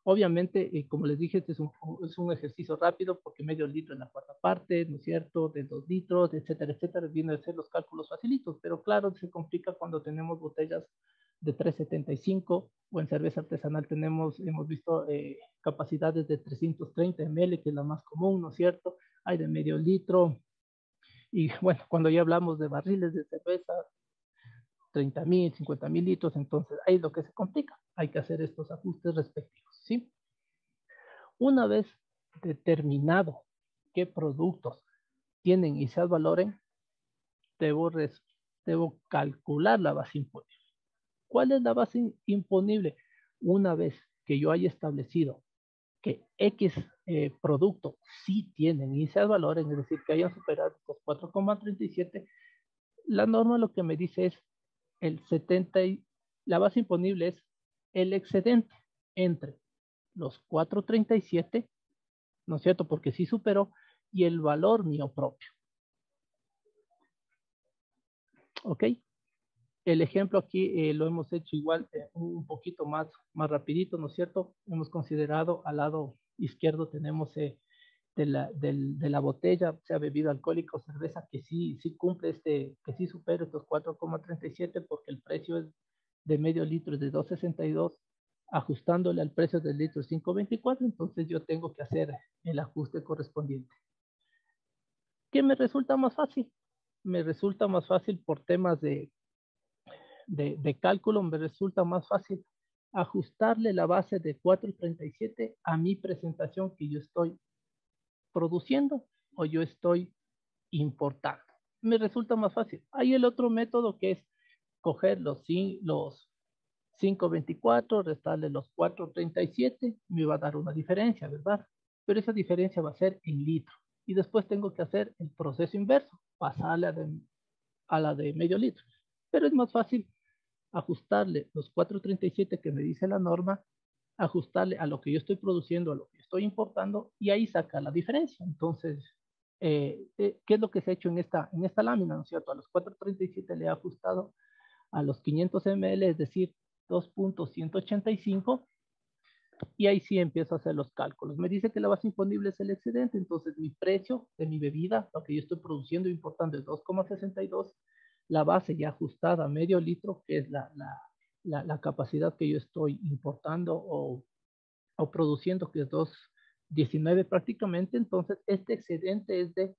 Obviamente, como les dije, este es un ejercicio rápido porque medio litro en la cuarta parte, ¿no es cierto? De 2 litros, etcétera, etcétera. Vienen a ser los cálculos facilitos, pero claro, se complica cuando tenemos botellas de 3.75 o en cerveza artesanal hemos visto capacidades de 330 ml, que es la más común, ¿no es cierto? Hay de medio litro. Y bueno, cuando ya hablamos de barriles de cerveza, 30.000, 50.000 litros, entonces ahí es lo que se complica. Hay que hacer estos ajustes respectivos, ¿sí? Una vez determinado qué productos tienen ICE al valor, debo calcular la base imponible. ¿Cuál es la base imponible? Una vez que yo haya establecido que X producto sí tienen ICE al valor, es decir, que hayan superado los 4.37, la norma lo que me dice es el 70, la base imponible es el excedente entre los 4.37, ¿no es cierto? Porque sí superó, y el valor mío propio. ¿Ok? El ejemplo aquí lo hemos hecho igual un poquito más rapidito, ¿no es cierto? Hemos considerado al lado izquierdo tenemos de la botella, sea bebida alcohólica o cerveza, que sí cumple que sí supera estos 4.37 porque el precio es de medio litro es de 2.62, ajustándole al precio del litro 5.24, entonces yo tengo que hacer el ajuste correspondiente. ¿Qué me resulta más fácil? Me resulta más fácil por temas de cálculo, me resulta más fácil ajustarle la base de 4.37 a mi presentación que yo estoy produciendo o yo estoy importando. Me resulta más fácil. Hay el otro método que es coger los 5.24, restarle los 4.37, me va a dar una diferencia, ¿verdad? Pero esa diferencia va a ser en litro. Y después tengo que hacer el proceso inverso, pasarle a la de medio litro. Pero es más fácil ajustarle los 4.37 que me dice la norma, ajustarle a lo que yo estoy produciendo, a lo que estoy importando, y ahí saca la diferencia. Entonces, ¿qué es lo que se ha hecho en esta lámina, ¿no es cierto? A los 4.37 le he ajustado a los 500 ml, es decir, 2.185, y ahí sí empiezo a hacer los cálculos. Me dice que la base imponible es el excedente, entonces mi precio de mi bebida, lo que yo estoy produciendo e importando es 2.62, la base ya ajustada a medio litro, que es la capacidad que yo estoy importando o produciendo, que es 2,19 prácticamente, entonces este excedente es de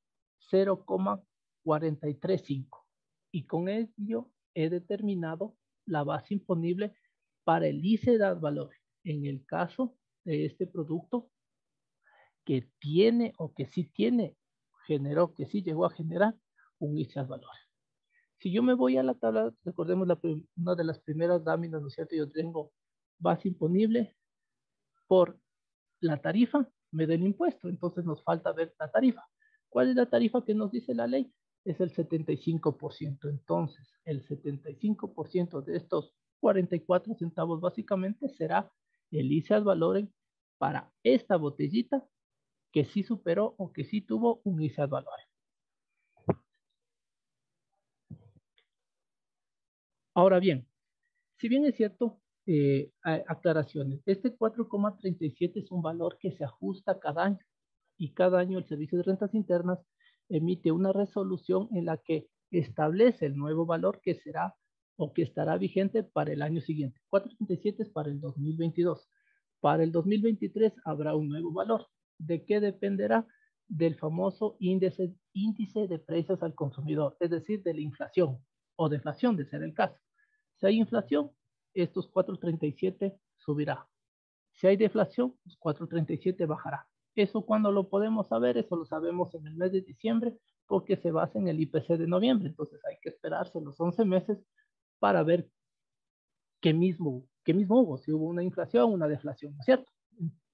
0,435 y con ello he determinado la base imponible para el ICE de ad valorem en el caso de este producto que tiene o que sí tiene, generó, que sí llegó a generar un ICE ad valorem. Si yo me voy a la tabla, recordemos una de las primeras láminas, ¿no es cierto? Yo tengo base imponible por la tarifa, me da el impuesto, entonces nos falta ver la tarifa. ¿Cuál es la tarifa que nos dice la ley? Es el 75%. Entonces, el 75% de estos 44 centavos básicamente será el ICE ad valorem para esta botellita que sí superó o que sí tuvo un ICE ad valorem. Ahora bien, si bien es cierto, aclaraciones, este 4,37 es un valor que se ajusta cada año y cada año el Servicio de Rentas Internas emite una resolución en la que establece el nuevo valor que será o que estará vigente para el año siguiente. 4,37 es para el 2022. Para el 2023 habrá un nuevo valor. ¿De qué dependerá? Del famoso índice de precios al consumidor, es decir, de la inflación o deflación, de ser el caso. Si hay inflación, estos 4,37 subirá. Si hay deflación, pues 4,37 bajará. ¿Eso cuándo lo podemos saber? Eso lo sabemos en el mes de diciembre porque se basa en el IPC de noviembre. Entonces hay que esperarse los 11 meses para ver qué mismo hubo, si hubo una inflación, una deflación, ¿no es cierto?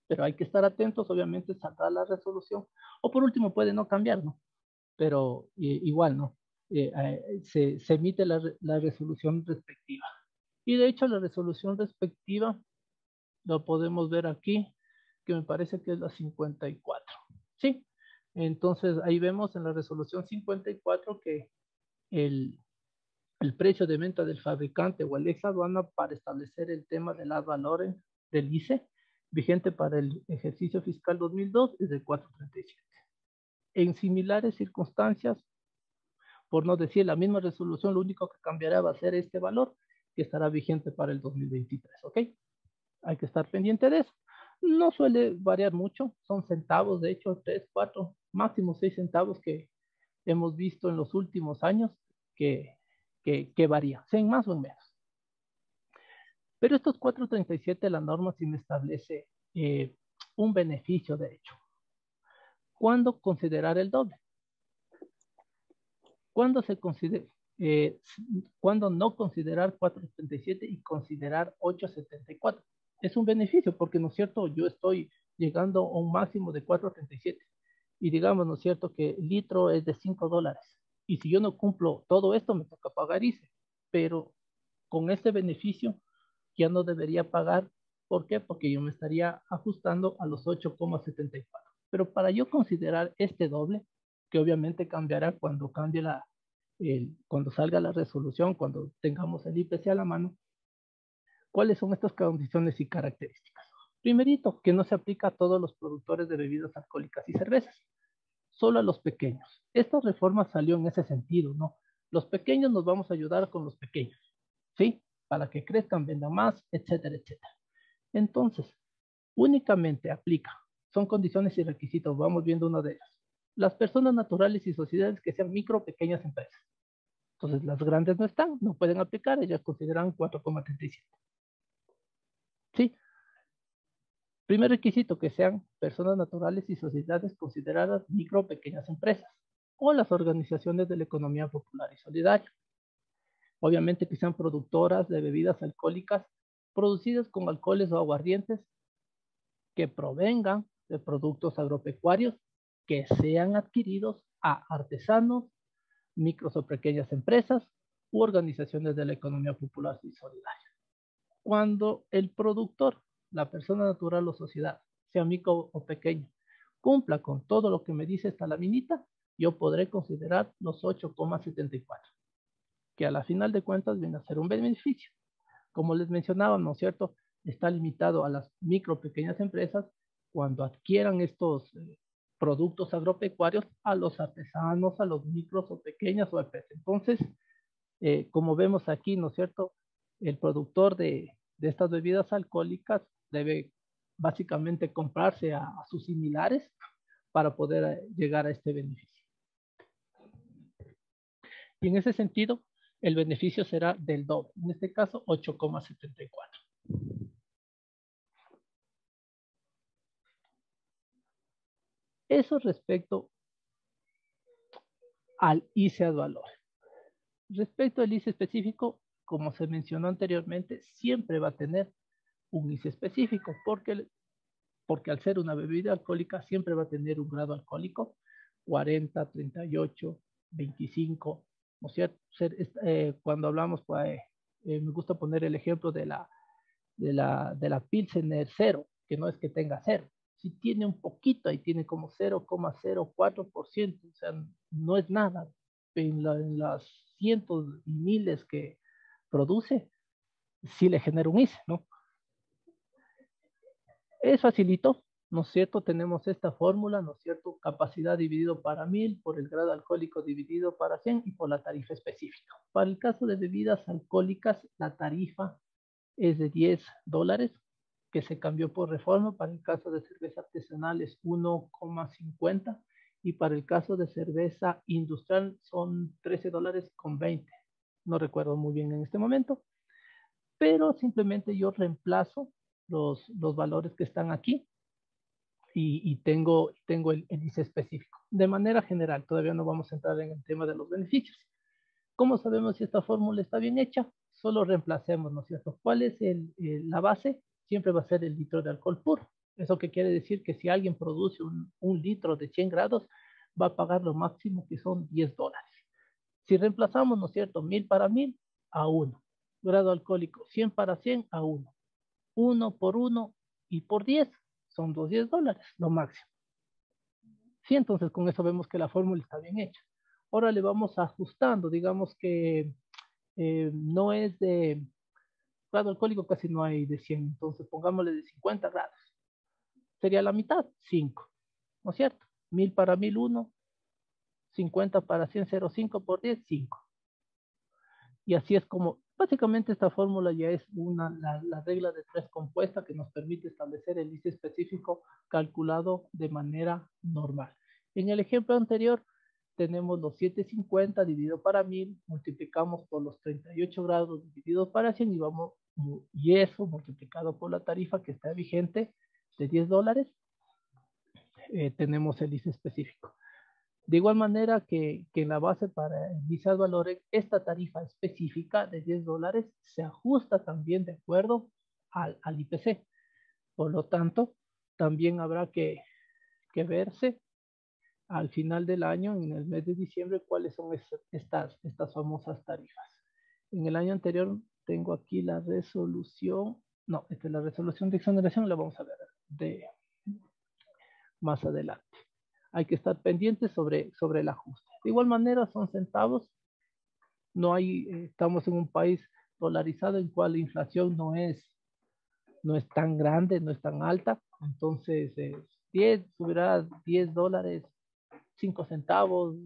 Pero hay que estar atentos, obviamente saldrá la resolución. O por último puede no cambiar, ¿no? Pero igual, ¿no? Se emite la resolución respectiva. Y de hecho la resolución respectiva lo podemos ver aquí, que me parece que es la 54. ¿Sí? Entonces ahí vemos en la resolución 54 que el precio de venta del fabricante o el ex aduana para establecer el tema del ad valorem del ICE vigente para el ejercicio fiscal 2002 es de 4,37. En similares circunstancias, por no decir la misma resolución, lo único que cambiará va a ser este valor que estará vigente para el 2023, ¿ok? Hay que estar pendiente de eso. No suele variar mucho, son centavos, de hecho, 3, 4, máximo 6 centavos que hemos visto en los últimos años que varía, sean más o en menos. Pero estos 4,37 la norma sí me establece un beneficio, de hecho. ¿Cuándo considerar el doble? ¿Cuándo ¿cuándo no considerar 4,37 y considerar 8,74? Es un beneficio porque, ¿no es cierto? Yo estoy llegando a un máximo de 4,37 y digamos, ¿no es cierto? Que el litro es de $5 y si yo no cumplo todo esto me toca pagar ICE, pero con este beneficio ya no debería pagar. ¿Por qué? Porque yo me estaría ajustando a los 8,74. Pero para yo considerar este doble, que obviamente cambiará cuando cambie cuando salga la resolución, cuando tengamos el IPC a la mano, ¿cuáles son estas condiciones y características? Primerito, que no se aplica a todos los productores de bebidas alcohólicas y cervezas, solo a los pequeños. Esta reforma salió en ese sentido, ¿no? Los pequeños nos vamos a ayudar con los pequeños, ¿sí? Para que crezcan, vendan más, etcétera, etcétera. Entonces, únicamente aplica, son condiciones y requisitos, vamos viendo una de ellas. Las personas naturales y sociedades que sean micro, pequeñas empresas. Entonces, las grandes no están, no pueden aplicar, ellas consideran 4,37. ¿Sí? Primer requisito, que sean personas naturales y sociedades consideradas micro, pequeñas empresas o las organizaciones de la economía popular y solidaria. Obviamente que sean productoras de bebidas alcohólicas producidas con alcoholes o aguardientes que provengan de productos agropecuarios que sean adquiridos a artesanos, micros o pequeñas empresas u organizaciones de la economía popular y solidaria. Cuando el productor, la persona natural o sociedad, sea micro o pequeño, cumpla con todo lo que me dice esta laminita, yo podré considerar los 8,74, que a la final de cuentas viene a ser un beneficio. Como les mencionaba, ¿no es cierto? Está limitado a las micro pequeñas empresas cuando adquieran estos productos agropecuarios, a los artesanos, a los micros o pequeñas OEPs. Entonces, Como vemos aquí, ¿no es cierto? El productor de estas bebidas alcohólicas debe básicamente comprarse a sus similares para poder llegar a este beneficio. Y en ese sentido, el beneficio será del doble, en este caso 8,74. Eso respecto al ICE ad valor. Respecto al ICE específico, como se mencionó anteriormente, siempre va a tener un ICE específico, porque al ser una bebida alcohólica siempre va a tener un grado alcohólico, 40, 38, 25, ¿no es cierto? Cuando hablamos, pues, me gusta poner el ejemplo de la Pilsener cero, que no es que tenga cero, si tiene un poquito, ahí tiene como 0,04%, o sea, no es nada. En las cientos y miles que produce, sí le genera un ICE, ¿no? Es facilito, ¿no es cierto? Tenemos esta fórmula, ¿no es cierto? Capacidad dividido para 1000 por el grado alcohólico dividido para 100 y por la tarifa específica. Para el caso de bebidas alcohólicas, la tarifa es de $10, que se cambió por reforma. Para el caso de cerveza artesanal es 1,50 y para el caso de cerveza industrial son $13,20. No recuerdo muy bien en este momento, pero simplemente yo reemplazo los valores que están aquí y tengo el ICE específico. De manera general, todavía no vamos a entrar en el tema de los beneficios. ¿Cómo sabemos si esta fórmula está bien hecha? Solo reemplacemos, ¿no es cierto? ¿Cuál es la base? Siempre va a ser el litro de alcohol puro. ¿Eso qué quiere decir? Que si alguien produce un litro de 100 grados, va a pagar lo máximo, que son $10. Si reemplazamos, ¿no es cierto? 1000 para 1000 a 1. Grado alcohólico 100 para 100 a 1. 1 por 1 y por 10 son $10, lo máximo. Sí, entonces con eso vemos que la fórmula está bien hecha. Ahora le vamos ajustando, digamos que no es de grado alcohólico, casi no hay de 100, entonces pongámosle de 50 grados. Sería la mitad, 5, ¿no es cierto? 1000 para 1000, 1, 50 para 100, 0,5 por 10, 5. Y así es como, básicamente esta fórmula ya es la regla de 3 compuesta que nos permite establecer el ICE específico calculado de manera normal. En el ejemplo anterior tenemos los 750 dividido para 1000, multiplicamos por los 38 grados dividido para 100 y eso multiplicado por la tarifa que está vigente de $10, tenemos el ICE específico. De igual manera que en la base para el ICE ad valorem, esta tarifa específica de $10 se ajusta también de acuerdo al IPC. Por lo tanto, también habrá que verse al final del año, en el mes de diciembre, cuáles son estas famosas tarifas. En el año anterior tengo aquí la resolución, no, esta es la resolución de exoneración, la vamos a ver más adelante. Hay que estar pendientes sobre el ajuste. De igual manera son centavos, no hay, estamos en un país dolarizado en cual la inflación no es tan grande, no es tan alta, entonces 10 subirá $10, 5 centavos,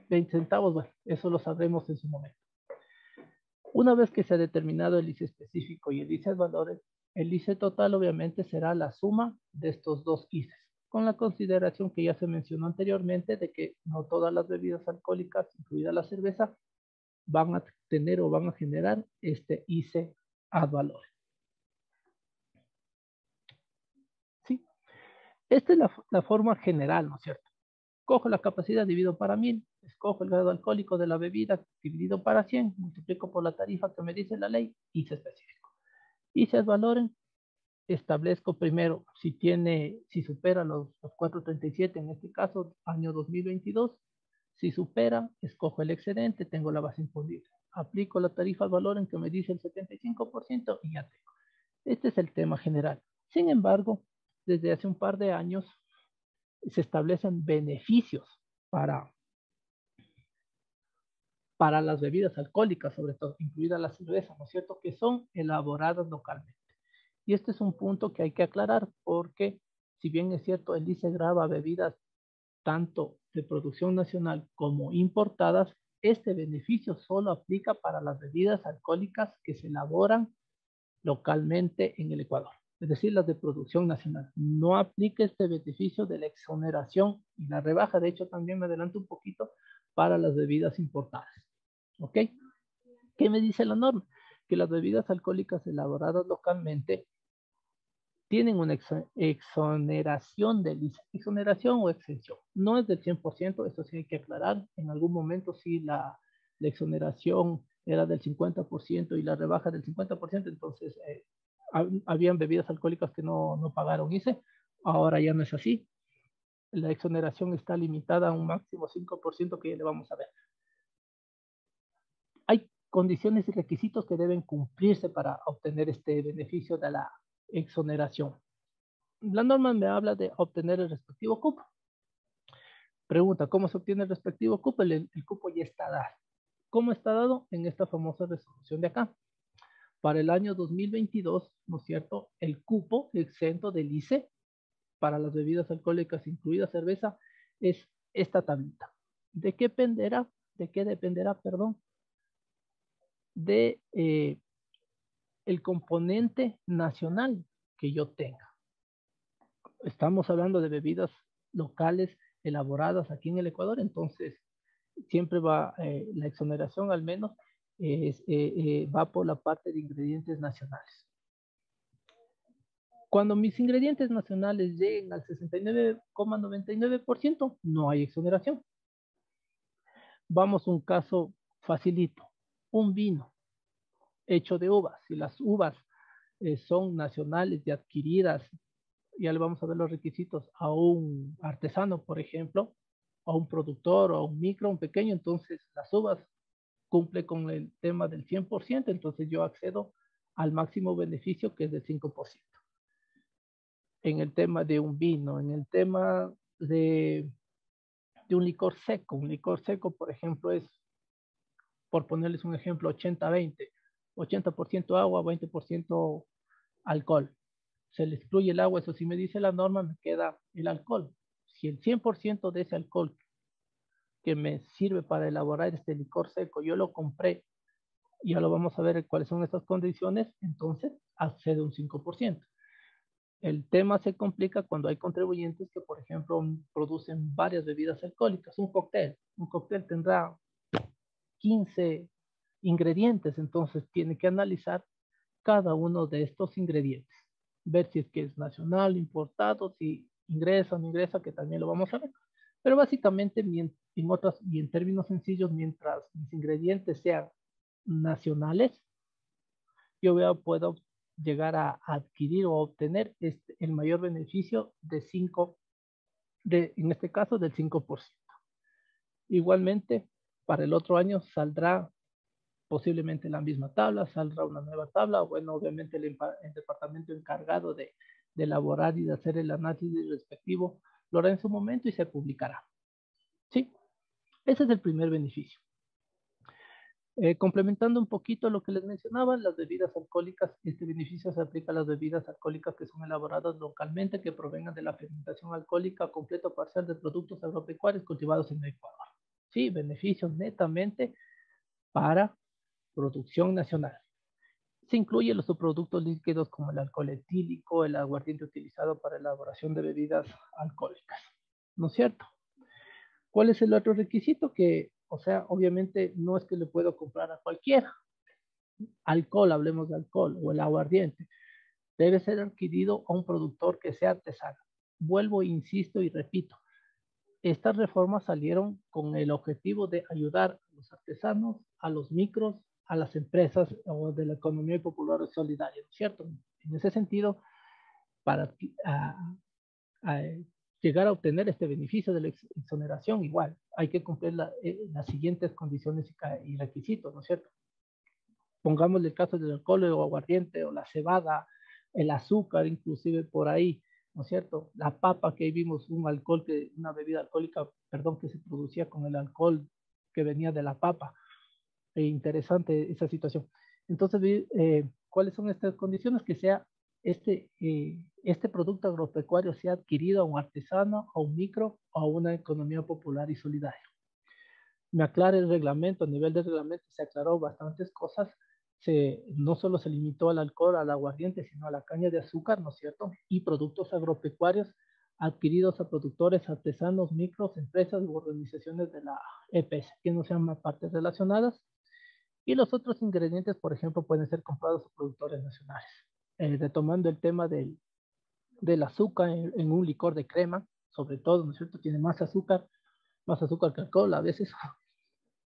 20 centavos, bueno, eso lo sabremos en su momento. Una vez que se ha determinado el ICE específico y el ICE ad valorem, el ICE total obviamente será la suma de estos dos ICEs, con la consideración que ya se mencionó anteriormente de que no todas las bebidas alcohólicas, incluida la cerveza, van a tener o van a generar este ICE ad valorem. ¿Sí? Esta es la forma general, ¿no es cierto? Cojo la capacidad dividido para 1000, escojo el grado alcohólico de la bebida dividido para 100, multiplico por la tarifa que me dice la ley, ICE específico. ICE ad valorem, establezco primero si supera los 4.37, en este caso año 2022, si supera, escojo el excedente, tengo la base imponible. Aplico la tarifa ad valorem que me dice el 75% y ya tengo. Este es el tema general. Sin embargo, desde hace un par de años se establecen beneficios para las bebidas alcohólicas, sobre todo, incluida la cerveza, ¿no es cierto?, que son elaboradas localmente. Y este es un punto que hay que aclarar porque, si bien es cierto, el ICE grava bebidas tanto de producción nacional como importadas, este beneficio solo aplica para las bebidas alcohólicas que se elaboran localmente en el Ecuador, es decir, las de producción nacional. No aplica este beneficio de la exoneración y la rebaja. De hecho, también me adelanto un poquito para las bebidas importadas. ¿Ok? ¿Qué me dice la norma? Que las bebidas alcohólicas elaboradas localmente tienen una exoneración del ICE, exoneración o exención. No es del 100%, eso sí hay que aclarar. En algún momento sí la exoneración era del 50% y la rebaja del 50%, entonces habían bebidas alcohólicas que no pagaron ICE. Ahora ya no es así. La exoneración está limitada a un máximo 5% que ya le vamos a ver. Hay condiciones y requisitos que deben cumplirse para obtener este beneficio de la exoneración. La norma me habla de obtener el respectivo cupo. Pregunta, ¿cómo se obtiene el respectivo cupo? El cupo ya está dado. ¿Cómo está dado? En esta famosa resolución de acá. Para el año 2022, ¿no es cierto? El cupo exento del ICE para las bebidas alcohólicas, incluida cerveza, es esta tablita. ¿De qué dependerá? ¿De qué dependerá, perdón? De el componente nacional que yo tenga. Estamos hablando de bebidas locales elaboradas aquí en el Ecuador, entonces siempre va la exoneración al menos va por la parte de ingredientes nacionales. Cuando mis ingredientes nacionales lleguen al 69,99%, no hay exoneración. Vamos a un caso facilito, un vino hecho de uvas. Si las uvas son nacionales y adquiridas, ya le vamos a ver los requisitos a un artesano, por ejemplo, a un productor, o a un micro, un pequeño, entonces las uvas cumple con el tema del 100%, entonces yo accedo al máximo beneficio que es del 5%. En el tema de un vino, en el tema de un licor seco, por ejemplo, es, por ponerles un ejemplo, 80-20, 80% agua, 20% alcohol. Se le excluye el agua, eso sí me dice la norma, me queda el alcohol. Si el 100% de ese alcohol que me sirve para elaborar este licor seco, yo lo compré, ya lo vamos a ver cuáles son estas condiciones, entonces accede un 5%. El tema se complica cuando hay contribuyentes que, por ejemplo, producen varias bebidas alcohólicas. Un cóctel tendrá 15 ingredientes, entonces tiene que analizar cada uno de estos ingredientes, ver si es que es nacional, importado, si ingresa o no ingresa, que también lo vamos a ver. Pero básicamente, en términos sencillos, mientras mis ingredientes sean nacionales, yo puedo llegar a adquirir o obtener el mayor beneficio en este caso del 5%. Igualmente, para el otro año saldrá posiblemente la misma tabla, saldrá una nueva tabla, bueno, obviamente el departamento encargado de elaborar y de hacer el análisis respectivo lo hará en su momento y se publicará. ¿Sí? Ese es el primer beneficio. Complementando un poquito lo que les mencionaba, las bebidas alcohólicas, este beneficio se aplica a las bebidas alcohólicas que son elaboradas localmente, que provengan de la fermentación alcohólica completa o parcial de productos agropecuarios cultivados en el Ecuador. Sí, beneficios netamente para producción nacional. Se incluyen los subproductos líquidos como el alcohol etílico, el aguardiente utilizado para elaboración de bebidas alcohólicas. ¿No es cierto? ¿Cuál es el otro requisito? Que, o sea, obviamente no es que le puedo comprar a cualquiera. Alcohol, hablemos de alcohol, o el aguardiente, debe ser adquirido a un productor que sea artesano. Vuelvo, insisto y repito, estas reformas salieron con el objetivo de ayudar a los artesanos, a los micros, a las empresas o de la economía popular o solidaria, ¿no es cierto? En ese sentido, para llegar a obtener este beneficio de la exoneración, igual, hay que cumplir las siguientes condiciones y requisitos, ¿no es cierto? Pongámosle el caso del alcohol o aguardiente o la cebada, el azúcar, inclusive por ahí, ¿no es cierto? La papa, que vimos una bebida alcohólica, perdón, que se producía con el alcohol que venía de la papa. Interesante esa situación. Entonces, ¿cuáles son estas condiciones? Que sea este producto agropecuario sea adquirido a un artesano, a un micro o a una economía popular y solidaria. me aclara el reglamento. A nivel de reglamento se aclaró bastantes cosas. No solo se limitó al alcohol, al aguardiente, sino a la caña de azúcar, ¿no es cierto? Y productos agropecuarios adquiridos a productores, artesanos, micros, empresas u organizaciones de la EPS, que no sean partes relacionadas. Y los otros ingredientes, por ejemplo, pueden ser comprados a productores nacionales. Retomando el tema del azúcar en un licor de crema, sobre todo, ¿no es cierto? Tiene más azúcar que alcohol a veces.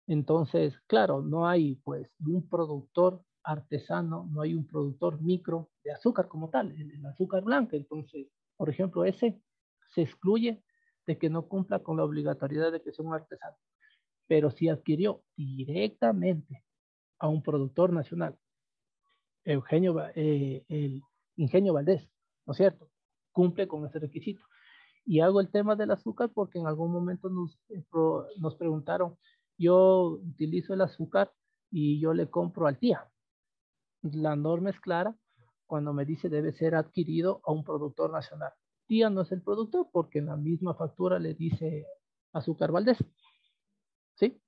Entonces, claro, no hay pues un productor artesano, no hay un productor micro de azúcar como tal, el azúcar blanca. Entonces, por ejemplo, ese se excluye de que no cumpla con la obligatoriedad de que sea un artesano. Pero si adquirió directamente a un productor nacional, el Ingenio Valdés, ¿no es cierto? Cumple con ese requisito. Y hago el tema del azúcar porque en algún momento nos preguntaron, yo utilizo el azúcar y yo le compro al tía. La norma es clara cuando me dice debe ser adquirido a un productor nacional. Tía no es el productor porque en la misma factura le dice Azúcar Valdés. ¿Sí?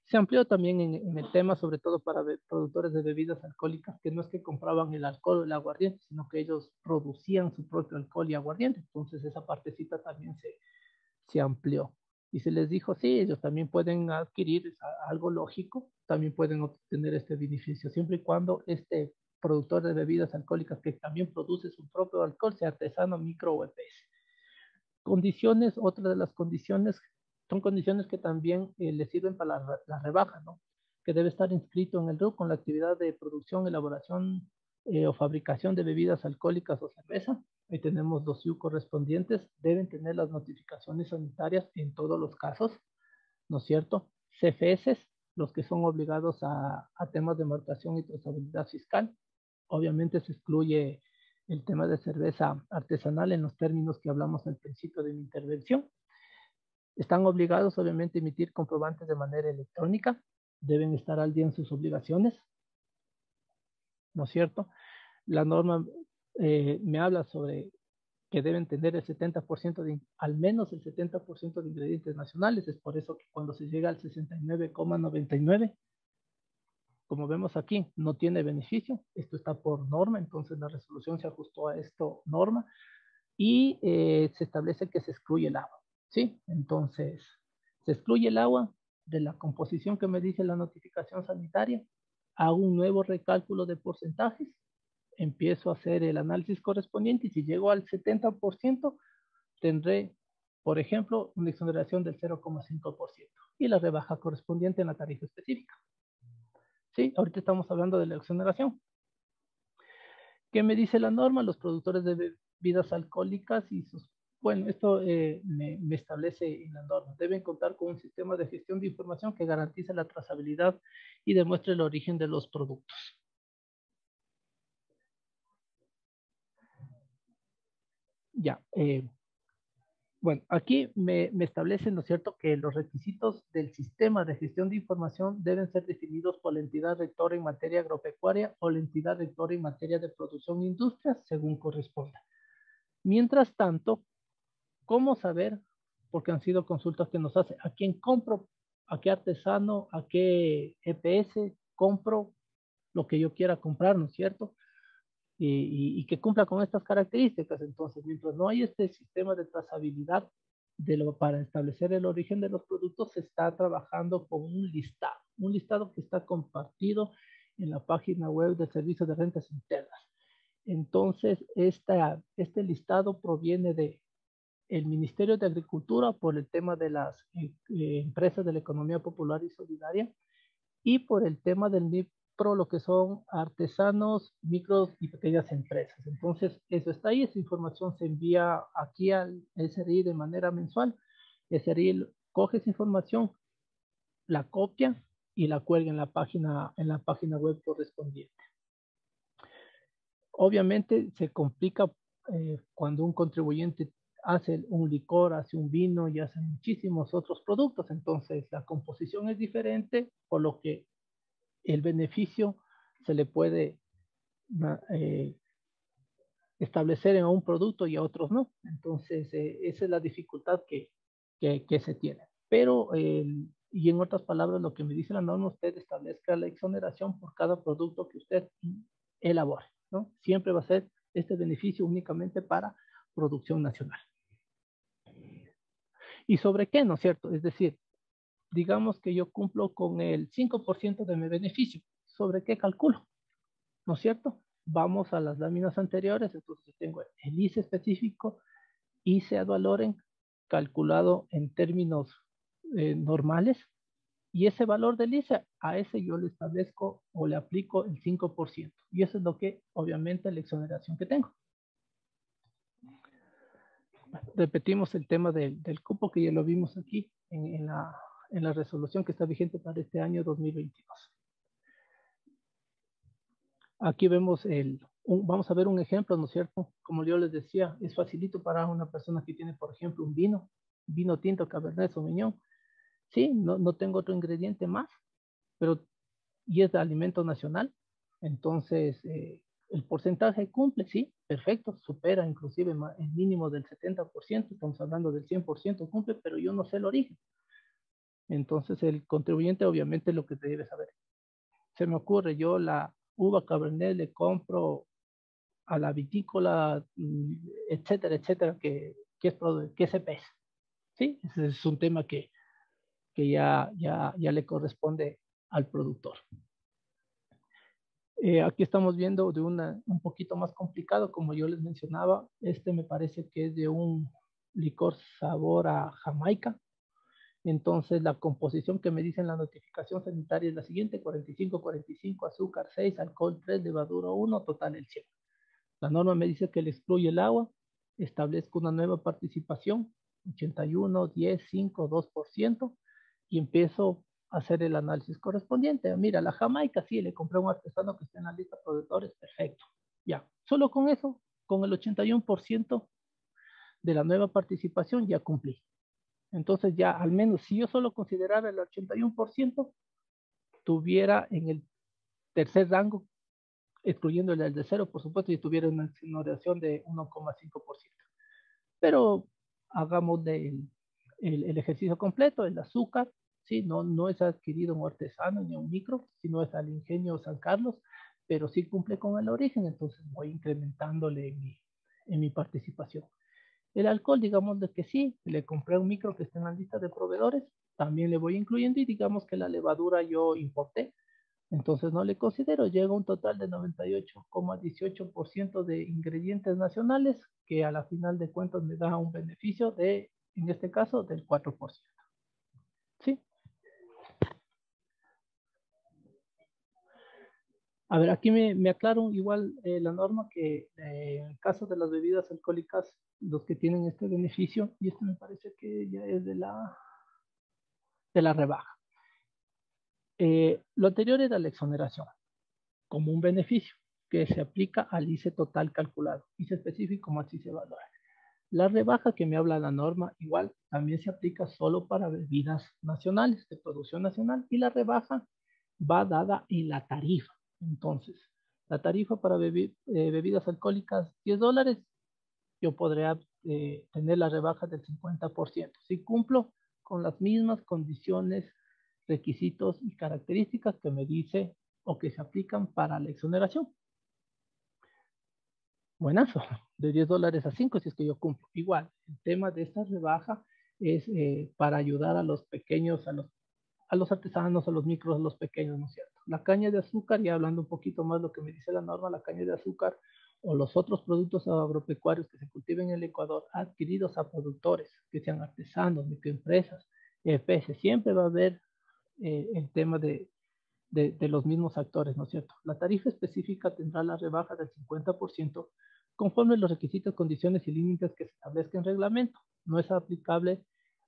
Se amplió también en el tema, sobre todo para productores de bebidas alcohólicas, que no es que compraban el alcohol o el aguardiente, sino que ellos producían su propio alcohol y aguardiente. Entonces esa partecita también se amplió. Y se les dijo, sí, ellos también pueden adquirir algo lógico, también pueden obtener este beneficio, siempre y cuando este productor de bebidas alcohólicas que también produce su propio alcohol sea artesano, micro o EPS. Condiciones, otra de las condiciones, son condiciones que también le sirven para la rebaja, ¿no? Que debe estar inscrito en el RUC con la actividad de producción, elaboración o fabricación de bebidas alcohólicas o cerveza. Ahí tenemos los IU correspondientes, deben tener las notificaciones sanitarias en todos los casos, ¿no es cierto? CFS, los que son obligados a temas de marcación y trazabilidad fiscal. Obviamente se excluye el tema de cerveza artesanal en los términos que hablamos al principio de mi intervención. Están obligados, obviamente, a emitir comprobantes de manera electrónica. Deben estar al día en sus obligaciones, ¿no es cierto? La norma me habla sobre que deben tener el 70% al menos el 70% de ingredientes nacionales. Es por eso que cuando se llega al 69,99, como vemos aquí, no tiene beneficio. Esto está por norma, entonces la resolución se ajustó a esto norma y se establece que se excluye el agua, ¿sí? Entonces, se excluye el agua de la composición que me dice la notificación sanitaria, hago un nuevo recálculo de porcentajes, empiezo a hacer el análisis correspondiente y si llego al 70%, tendré, por ejemplo, una exoneración del 0,5% y la rebaja correspondiente en la tarifa específica. Sí, ahorita estamos hablando de la exoneración. ¿Qué me dice la norma? Los productores de bebidas alcohólicas y sus... Bueno, esto me establece en la norma. Deben contar con un sistema de gestión de información que garantice la trazabilidad y demuestre el origen de los productos. Ya, bueno, aquí me establece, ¿no es cierto?, que los requisitos del sistema de gestión de información deben ser definidos por la entidad rectora en materia agropecuaria o la entidad rectora en materia de producción e industria, según corresponda. Mientras tanto, ¿cómo saber? Porque han sido consultas que nos hacen, ¿a quién compro? ¿A qué artesano? ¿A qué EPS compro lo que yo quiera comprar, ¿no es cierto? Y que cumpla con estas características. Entonces, mientras no hay este sistema de trazabilidad para establecer el origen de los productos, se está trabajando con un listado que está compartido en la página web del Servicio de Rentas Internas. Entonces, este listado proviene de el Ministerio de Agricultura por el tema de las empresas de la economía popular y solidaria y por el tema del MIPRO, lo que son artesanos, micros y pequeñas empresas. Entonces, eso está ahí, esa información se envía aquí al SRI de manera mensual. SRI coge esa información, la copia y la cuelga en la página web correspondiente. Obviamente se complica cuando un contribuyente hace un licor, hace un vino y hace muchísimos otros productos. Entonces la composición es diferente, por lo que el beneficio se le puede establecer en un producto y a otros no. Entonces esa es la dificultad que que se tiene. Pero, y en otras palabras, lo que me dice la norma, usted establezca la exoneración por cada producto que usted elabore, ¿no? Siempre va a ser este beneficio únicamente para producción nacional. ¿Y sobre qué, no es cierto? Es decir, digamos que yo cumplo con el 5% de mi beneficio. ¿Sobre qué calculo? ¿No es cierto? Vamos a las láminas anteriores, entonces tengo el ICE específico, ICE ad valorem, calculado en términos normales, y ese valor del ICE, a ese yo le establezco o le aplico el 5%, y eso es lo que, obviamente, la exoneración que tengo. Repetimos el tema del cupo que ya lo vimos aquí en la resolución que está vigente para este año 2022. Aquí vemos vamos a ver un ejemplo, ¿no es cierto? Como yo les decía, es facilito para una persona que tiene, por ejemplo, un vino tinto, Cabernet Sauvignon. Sí, no tengo otro ingrediente más, pero y es de alimento nacional. Entonces, el porcentaje cumple, sí, perfecto, supera inclusive el mínimo del 70%, estamos hablando del 100% cumple, pero yo no sé el origen. Entonces, el contribuyente obviamente lo que debe saber. Se me ocurre, yo la uva Cabernet le compro a la vitícola, etcétera, etcétera, que se pesa. ¿Sí? Ese es un tema que ya le corresponde al productor. Aquí estamos viendo de un poquito más complicado, como yo les mencionaba. Este me parece que es de un licor sabor a Jamaica. Entonces, la composición que me dice en la notificación sanitaria es la siguiente: 45, azúcar 6, alcohol 3, levadura 1, total el 100. La norma me dice que le excluye el agua, establezco una nueva participación, 81, 10, 5, 2%, y empiezo a hacer el análisis correspondiente. Mira, la Jamaica, sí, le compré a un artesano que está en la lista de productores, perfecto. Ya, solo con eso, con el 81% de la nueva participación, ya cumplí. Entonces ya, al menos, si yo solo considerara el 81%, tuviera en el tercer rango, excluyendo el de cero, por supuesto, y tuviera una exoneración de 1,5%. Pero hagamos el ejercicio completo. El azúcar, ¿sí? No es adquirido un artesano ni un micro, sino es al ingenio San Carlos, pero sí cumple con el origen, entonces voy incrementándole en mi participación. El alcohol, digamos de que sí, le compré un micro que está en la lista de proveedores, también le voy incluyendo, y digamos que la levadura yo importé, entonces no le considero, llega a un total de 98,18% de ingredientes nacionales, que a la final de cuentas me da un beneficio de, en este caso, del 4%. ¿Sí? A ver, aquí me aclaro igual la norma que en el caso de las bebidas alcohólicas, los que tienen este beneficio, y este me parece que ya es de la rebaja. Lo anterior era la exoneración, como un beneficio que se aplica al ICE total calculado, ICE específico más ICE valor. La rebaja que me habla la norma igual también se aplica solo para bebidas nacionales, de producción nacional, y la rebaja va dada en la tarifa. Entonces, la tarifa para bebidas alcohólicas, $10, yo podría tener la rebaja del 50%. Si cumplo con las mismas condiciones, requisitos y características que me dice o que se aplican para la exoneración. Buenazo, de $10 a 5 si es que yo cumplo. Igual, el tema de esta rebaja es para ayudar a los pequeños, a los artesanos, a los micros, a los pequeños, ¿no es cierto? La caña de azúcar, ya hablando un poquito más de lo que me dice la norma, la caña de azúcar o los otros productos agropecuarios que se cultiven en el Ecuador, adquiridos a productores, que sean artesanos, microempresas, EPS, siempre va a haber el tema de los mismos actores, ¿no es cierto? La tarifa específica tendrá la rebaja del 50% conforme los requisitos, condiciones y límites que se establezcan en reglamento. No es aplicable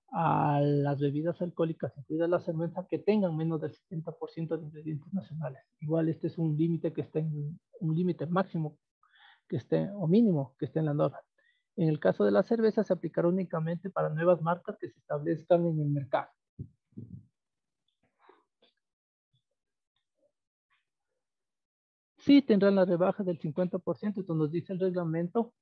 a las bebidas alcohólicas, incluida la cerveza, que tengan menos del 70% de ingredientes nacionales. Igual este es un límite que está en un límite máximo que esté, o mínimo que esté en la norma. En el caso de la cerveza se aplicará únicamente para nuevas marcas que se establezcan en el mercado. Sí tendrán la rebaja del 50%, entonces nos dice el reglamento,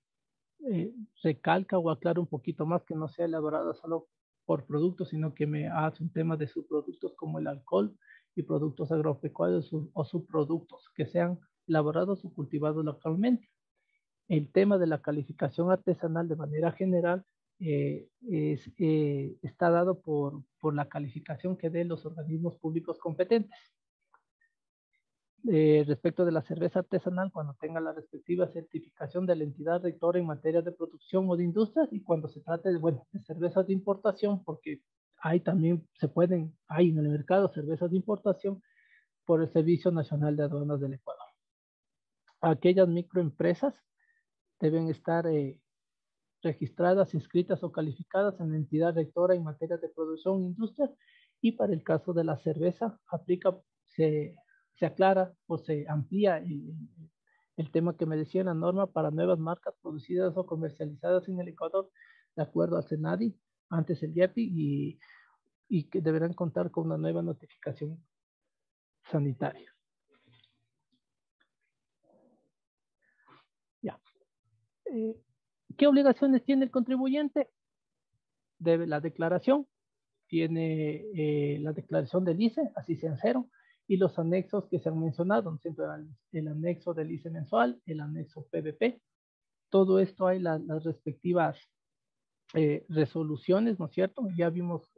recalca o aclara un poquito más que no sea elaborada solo por producto, sino que me hace un tema de subproductos como el alcohol y productos agropecuarios o subproductos que sean elaborados o cultivados localmente. El tema de la calificación artesanal de manera general está dado por la calificación que den los organismos públicos competentes. Respecto de la cerveza artesanal, cuando tenga la respectiva certificación de la entidad rectora en materia de producción o de industrias, y cuando se trate de, bueno, de cervezas de importación, porque hay también, hay en el mercado cervezas de importación por el Servicio Nacional de Aduanas del Ecuador. Aquellas microempresas deben estar registradas, inscritas o calificadas en la entidad rectora en materia de producción e industria, y para el caso de la cerveza aplica, se aclara o se amplía el tema que me decía en la norma para nuevas marcas producidas o comercializadas en el Ecuador, de acuerdo al CENADI, antes el IEPI, y que deberán contar con una nueva notificación sanitaria. Ya. ¿Qué obligaciones tiene el contribuyente? Debe la declaración, tiene la declaración del ICE, así sean cero, y los anexos que se han mencionado, siempre el anexo del ICE mensual, el anexo PVP. Todo esto hay las respectivas resoluciones, ¿no es cierto? Ya vimos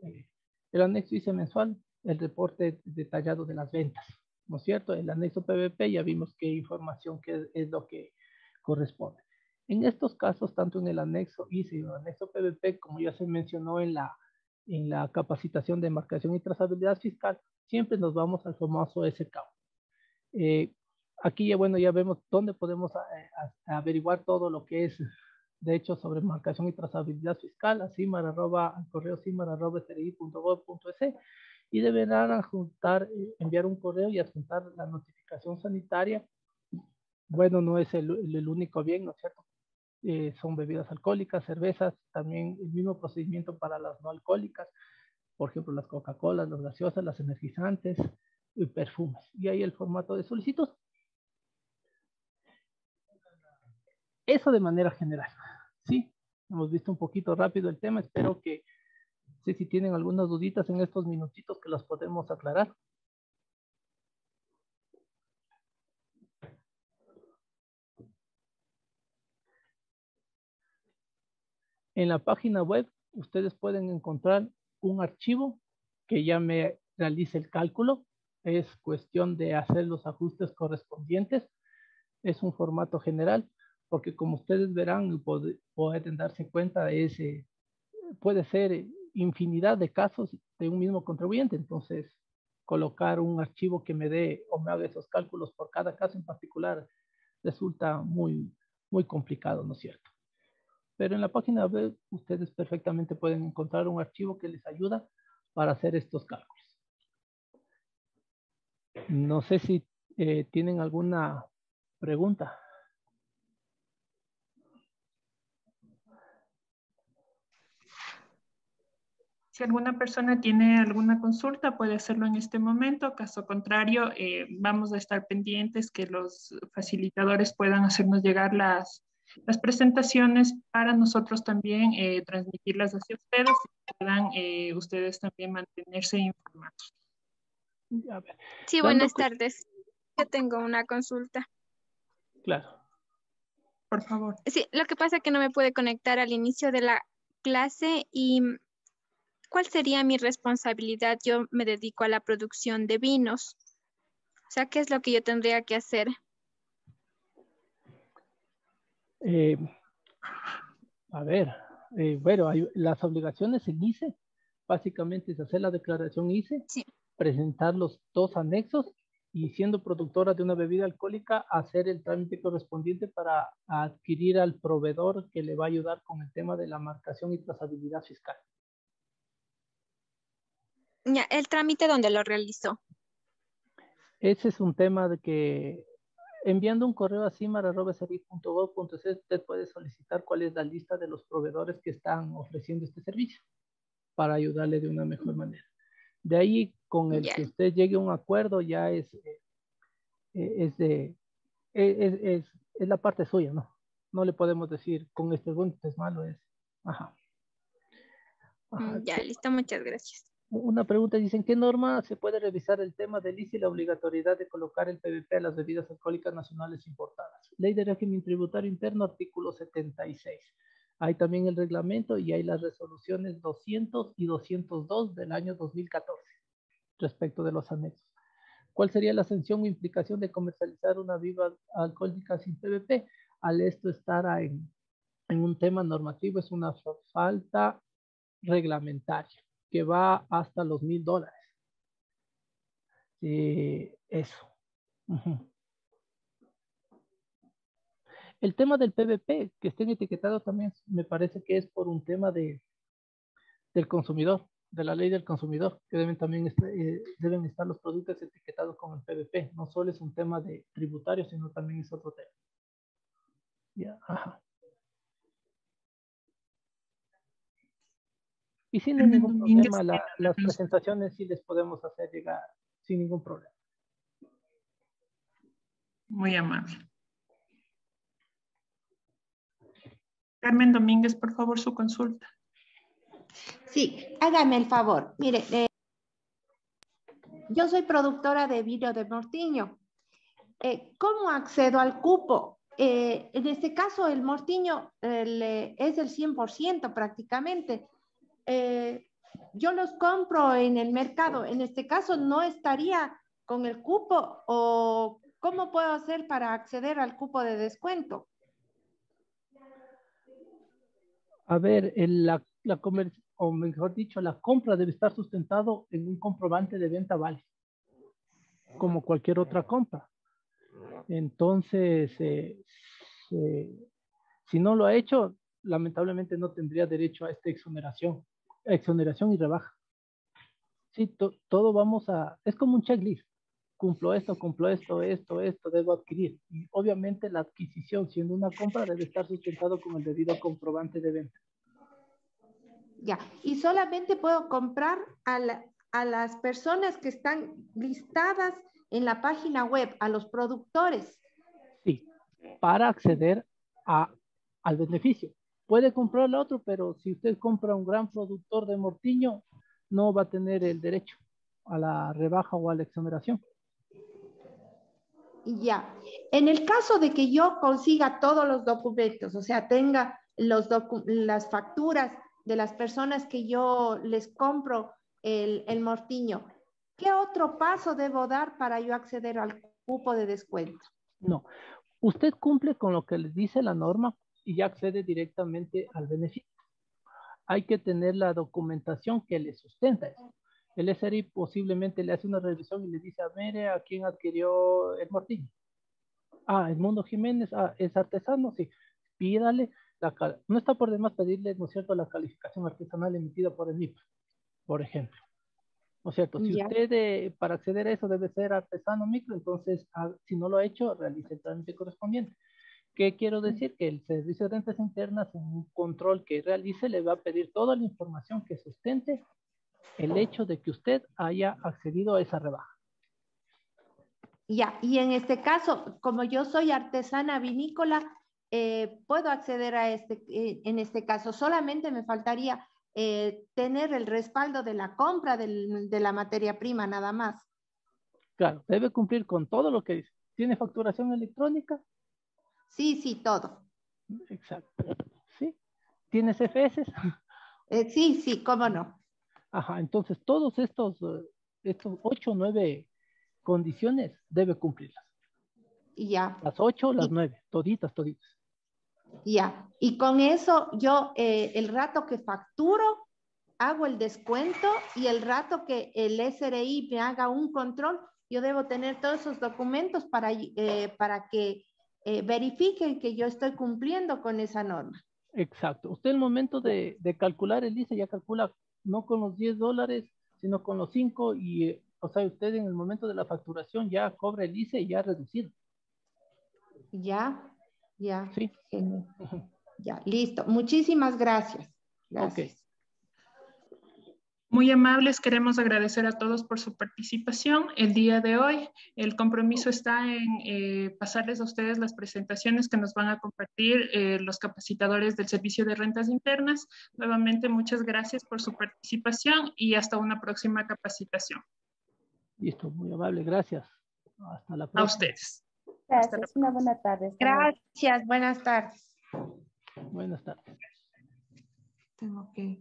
el anexo ICE mensual, el reporte detallado de las ventas, ¿no es cierto? El anexo PVP, ya vimos qué información es lo que corresponde. En estos casos, tanto en el anexo ICE y el anexo PVP, como ya se mencionó en la capacitación de marcación y trazabilidad fiscal, siempre nos vamos al famoso SKU. Aquí ya, bueno, ya vemos dónde podemos averiguar todo lo que es, de hecho, sobre marcación y trazabilidad fiscal, al correo cimar@sri.gov.es, y deberán enviar un correo y adjuntar la notificación sanitaria. Bueno, no es el único bien, ¿no es cierto? Son bebidas alcohólicas, cervezas, también el mismo procedimiento para las no alcohólicas, por ejemplo, las Coca-Colas, las gaseosas, las energizantes y perfumes. Y ahí el formato de solicitud. Eso de manera general. Sí, hemos visto un poquito rápido el tema. Espero que, sí, si tienen algunas duditas en estos minutitos, que las podemos aclarar. En la página web, ustedes pueden encontrar un archivo que ya me realice el cálculo. Es cuestión de hacer los ajustes correspondientes. Es un formato general, porque como ustedes verán, pueden darse cuenta, puede ser infinidad de casos de un mismo contribuyente. Entonces, colocar un archivo que me dé o me haga esos cálculos por cada caso en particular resulta muy, muy complicado, ¿no es cierto? Pero en la página web ustedes perfectamente pueden encontrar un archivo que les ayuda para hacer estos cálculos. No sé si tienen alguna pregunta. Si alguna persona tiene alguna consulta, puede hacerlo en este momento. Caso contrario, vamos a estar pendientes que los facilitadores puedan hacernos llegar las presentaciones para nosotros también transmitirlas hacia ustedes y puedan ustedes también mantenerse informados. Sí, buenas tardes. Yo tengo una consulta. Claro. Por favor. Sí, lo que pasa es que no me pude conectar al inicio de la clase y ¿cuál sería mi responsabilidad? Yo me dedico a la producción de vinos. O sea, ¿qué es lo que yo tendría que hacer? Bueno, las obligaciones en ICE, básicamente es hacer la declaración ICE, sí, presentar los 2 anexos y, siendo productora de una bebida alcohólica, hacer el trámite correspondiente para adquirir al proveedor que le va a ayudar con el tema de la marcación y trazabilidad fiscal. Ya, ¿el trámite dónde lo realizó? Ese es un tema de que, enviando un correo a cimar@sri.gov.es, usted puede solicitar cuál es la lista de los proveedores que están ofreciendo este servicio para ayudarle de una mejor manera. De ahí, con el que usted llegue a un acuerdo, ya es la parte suya, ¿no? No le podemos decir con este es bueno, este es malo, ajá. Ya, listo, muchas gracias. Una pregunta, dicen, ¿qué norma se puede revisar el tema del ICE y la obligatoriedad de colocar el PVP a las bebidas alcohólicas nacionales importadas? Ley de régimen tributario interno, artículo 76. Hay también el reglamento y hay las resoluciones 200 y 202 del año 2014 respecto de los anexos. ¿Cuál sería la sanción o implicación de comercializar una bebida alcohólica sin PVP? Al esto estar en un tema normativo, es una falta reglamentaria que va hasta los $1,000. Eso. El tema del PVP, que estén etiquetados también, me parece que es por un tema del consumidor, de la ley del consumidor, que deben estar los productos etiquetados con el PVP. No solo es un tema de tributario, sino también es otro tema. Ya, ajá. Y sin ningún problema, las presentaciones sí les podemos hacer llegar sin ningún problema. Muy amable. Carmen Domínguez, por favor, su consulta. Sí, hágame el favor. Mire, yo soy productora de vino de Mortiño. ¿Cómo accedo al cupo? En este caso, el Mortiño es el 100% prácticamente. Yo los compro en el mercado. En este caso, ¿no estaría con el cupo? ¿O cómo puedo hacer para acceder al cupo de descuento? A ver, o mejor dicho, la compra debe estar sustentado en un comprobante de venta válido, como cualquier otra compra. Entonces, si no lo ha hecho, lamentablemente no tendría derecho a esta exoneración y rebaja. Sí, todo es como un checklist. Cumplo esto, debo adquirir. Y obviamente la adquisición, siendo una compra, debe estar sustentado con el debido comprobante de venta. Ya, y solamente puedo comprar a las personas que están listadas en la página web, a los productores. Sí, para acceder al beneficio. Puede comprar al otro, pero si usted compra un gran productor de Mortiño, no va a tener el derecho a la rebaja o a la exoneración. Ya, en el caso de que yo consiga todos los documentos, o sea, tenga las facturas de las personas que yo les compro el Mortiño, ¿qué otro paso debo dar para yo acceder al cupo de descuento? No, usted cumple con lo que le dice la norma y ya accede directamente al beneficio. Hay que tener la documentación que le sustenta eso. El SRI posiblemente le hace una revisión y le dice, mire, ¿a quién adquirió el Mortiño? Edmundo Jiménez, es artesano, sí. Pídale, no está por demás pedirle, ¿no es cierto?, la calificación artesanal emitida por el MIP, por ejemplo. ¿No es cierto? Si usted para acceder a eso debe ser artesano micro, entonces si no lo ha hecho, realice el trámite correspondiente. ¿Qué quiero decir? Que el Servicio de Rentas Internas, en un control que realice, le va a pedir toda la información que sustente el hecho de que usted haya accedido a esa rebaja. Ya, y en este caso, como yo soy artesana vinícola, puedo acceder a en este caso. Solamente me faltaría tener el respaldo de la compra de la materia prima, nada más. Claro, debe cumplir con todo lo que dice. ¿Tiene facturación electrónica? Sí, todo. Exacto. ¿Sí? ¿Tiene CFS? Sí, cómo no. Ajá, entonces todos estos 8 o 9 condiciones debe cumplirlas. Ya. Las 8 o las 9, toditas. Ya, y con eso yo el rato que facturo hago el descuento y el rato que el SRI me haga un control, yo debo tener todos esos documentos para que verifiquen que yo estoy cumpliendo con esa norma. Exacto. Usted el momento de calcular el ICE ya calcula no con los $10, sino con los 5 y, o sea, usted en el momento de la facturación ya cobra el ICE ya reducido. Ya. Sí. Ya, listo. Muchísimas gracias. Gracias. Ok. Muy amables, queremos agradecer a todos por su participación el día de hoy. El compromiso está en pasarles a ustedes las presentaciones que nos van a compartir los capacitadores del Servicio de Rentas Internas. Nuevamente, muchas gracias por su participación y hasta una próxima capacitación. Listo, muy amable, gracias. Hasta la próxima. A ustedes. Gracias, una buena tarde. Gracias, buenas tardes. Buenas tardes. Tengo que...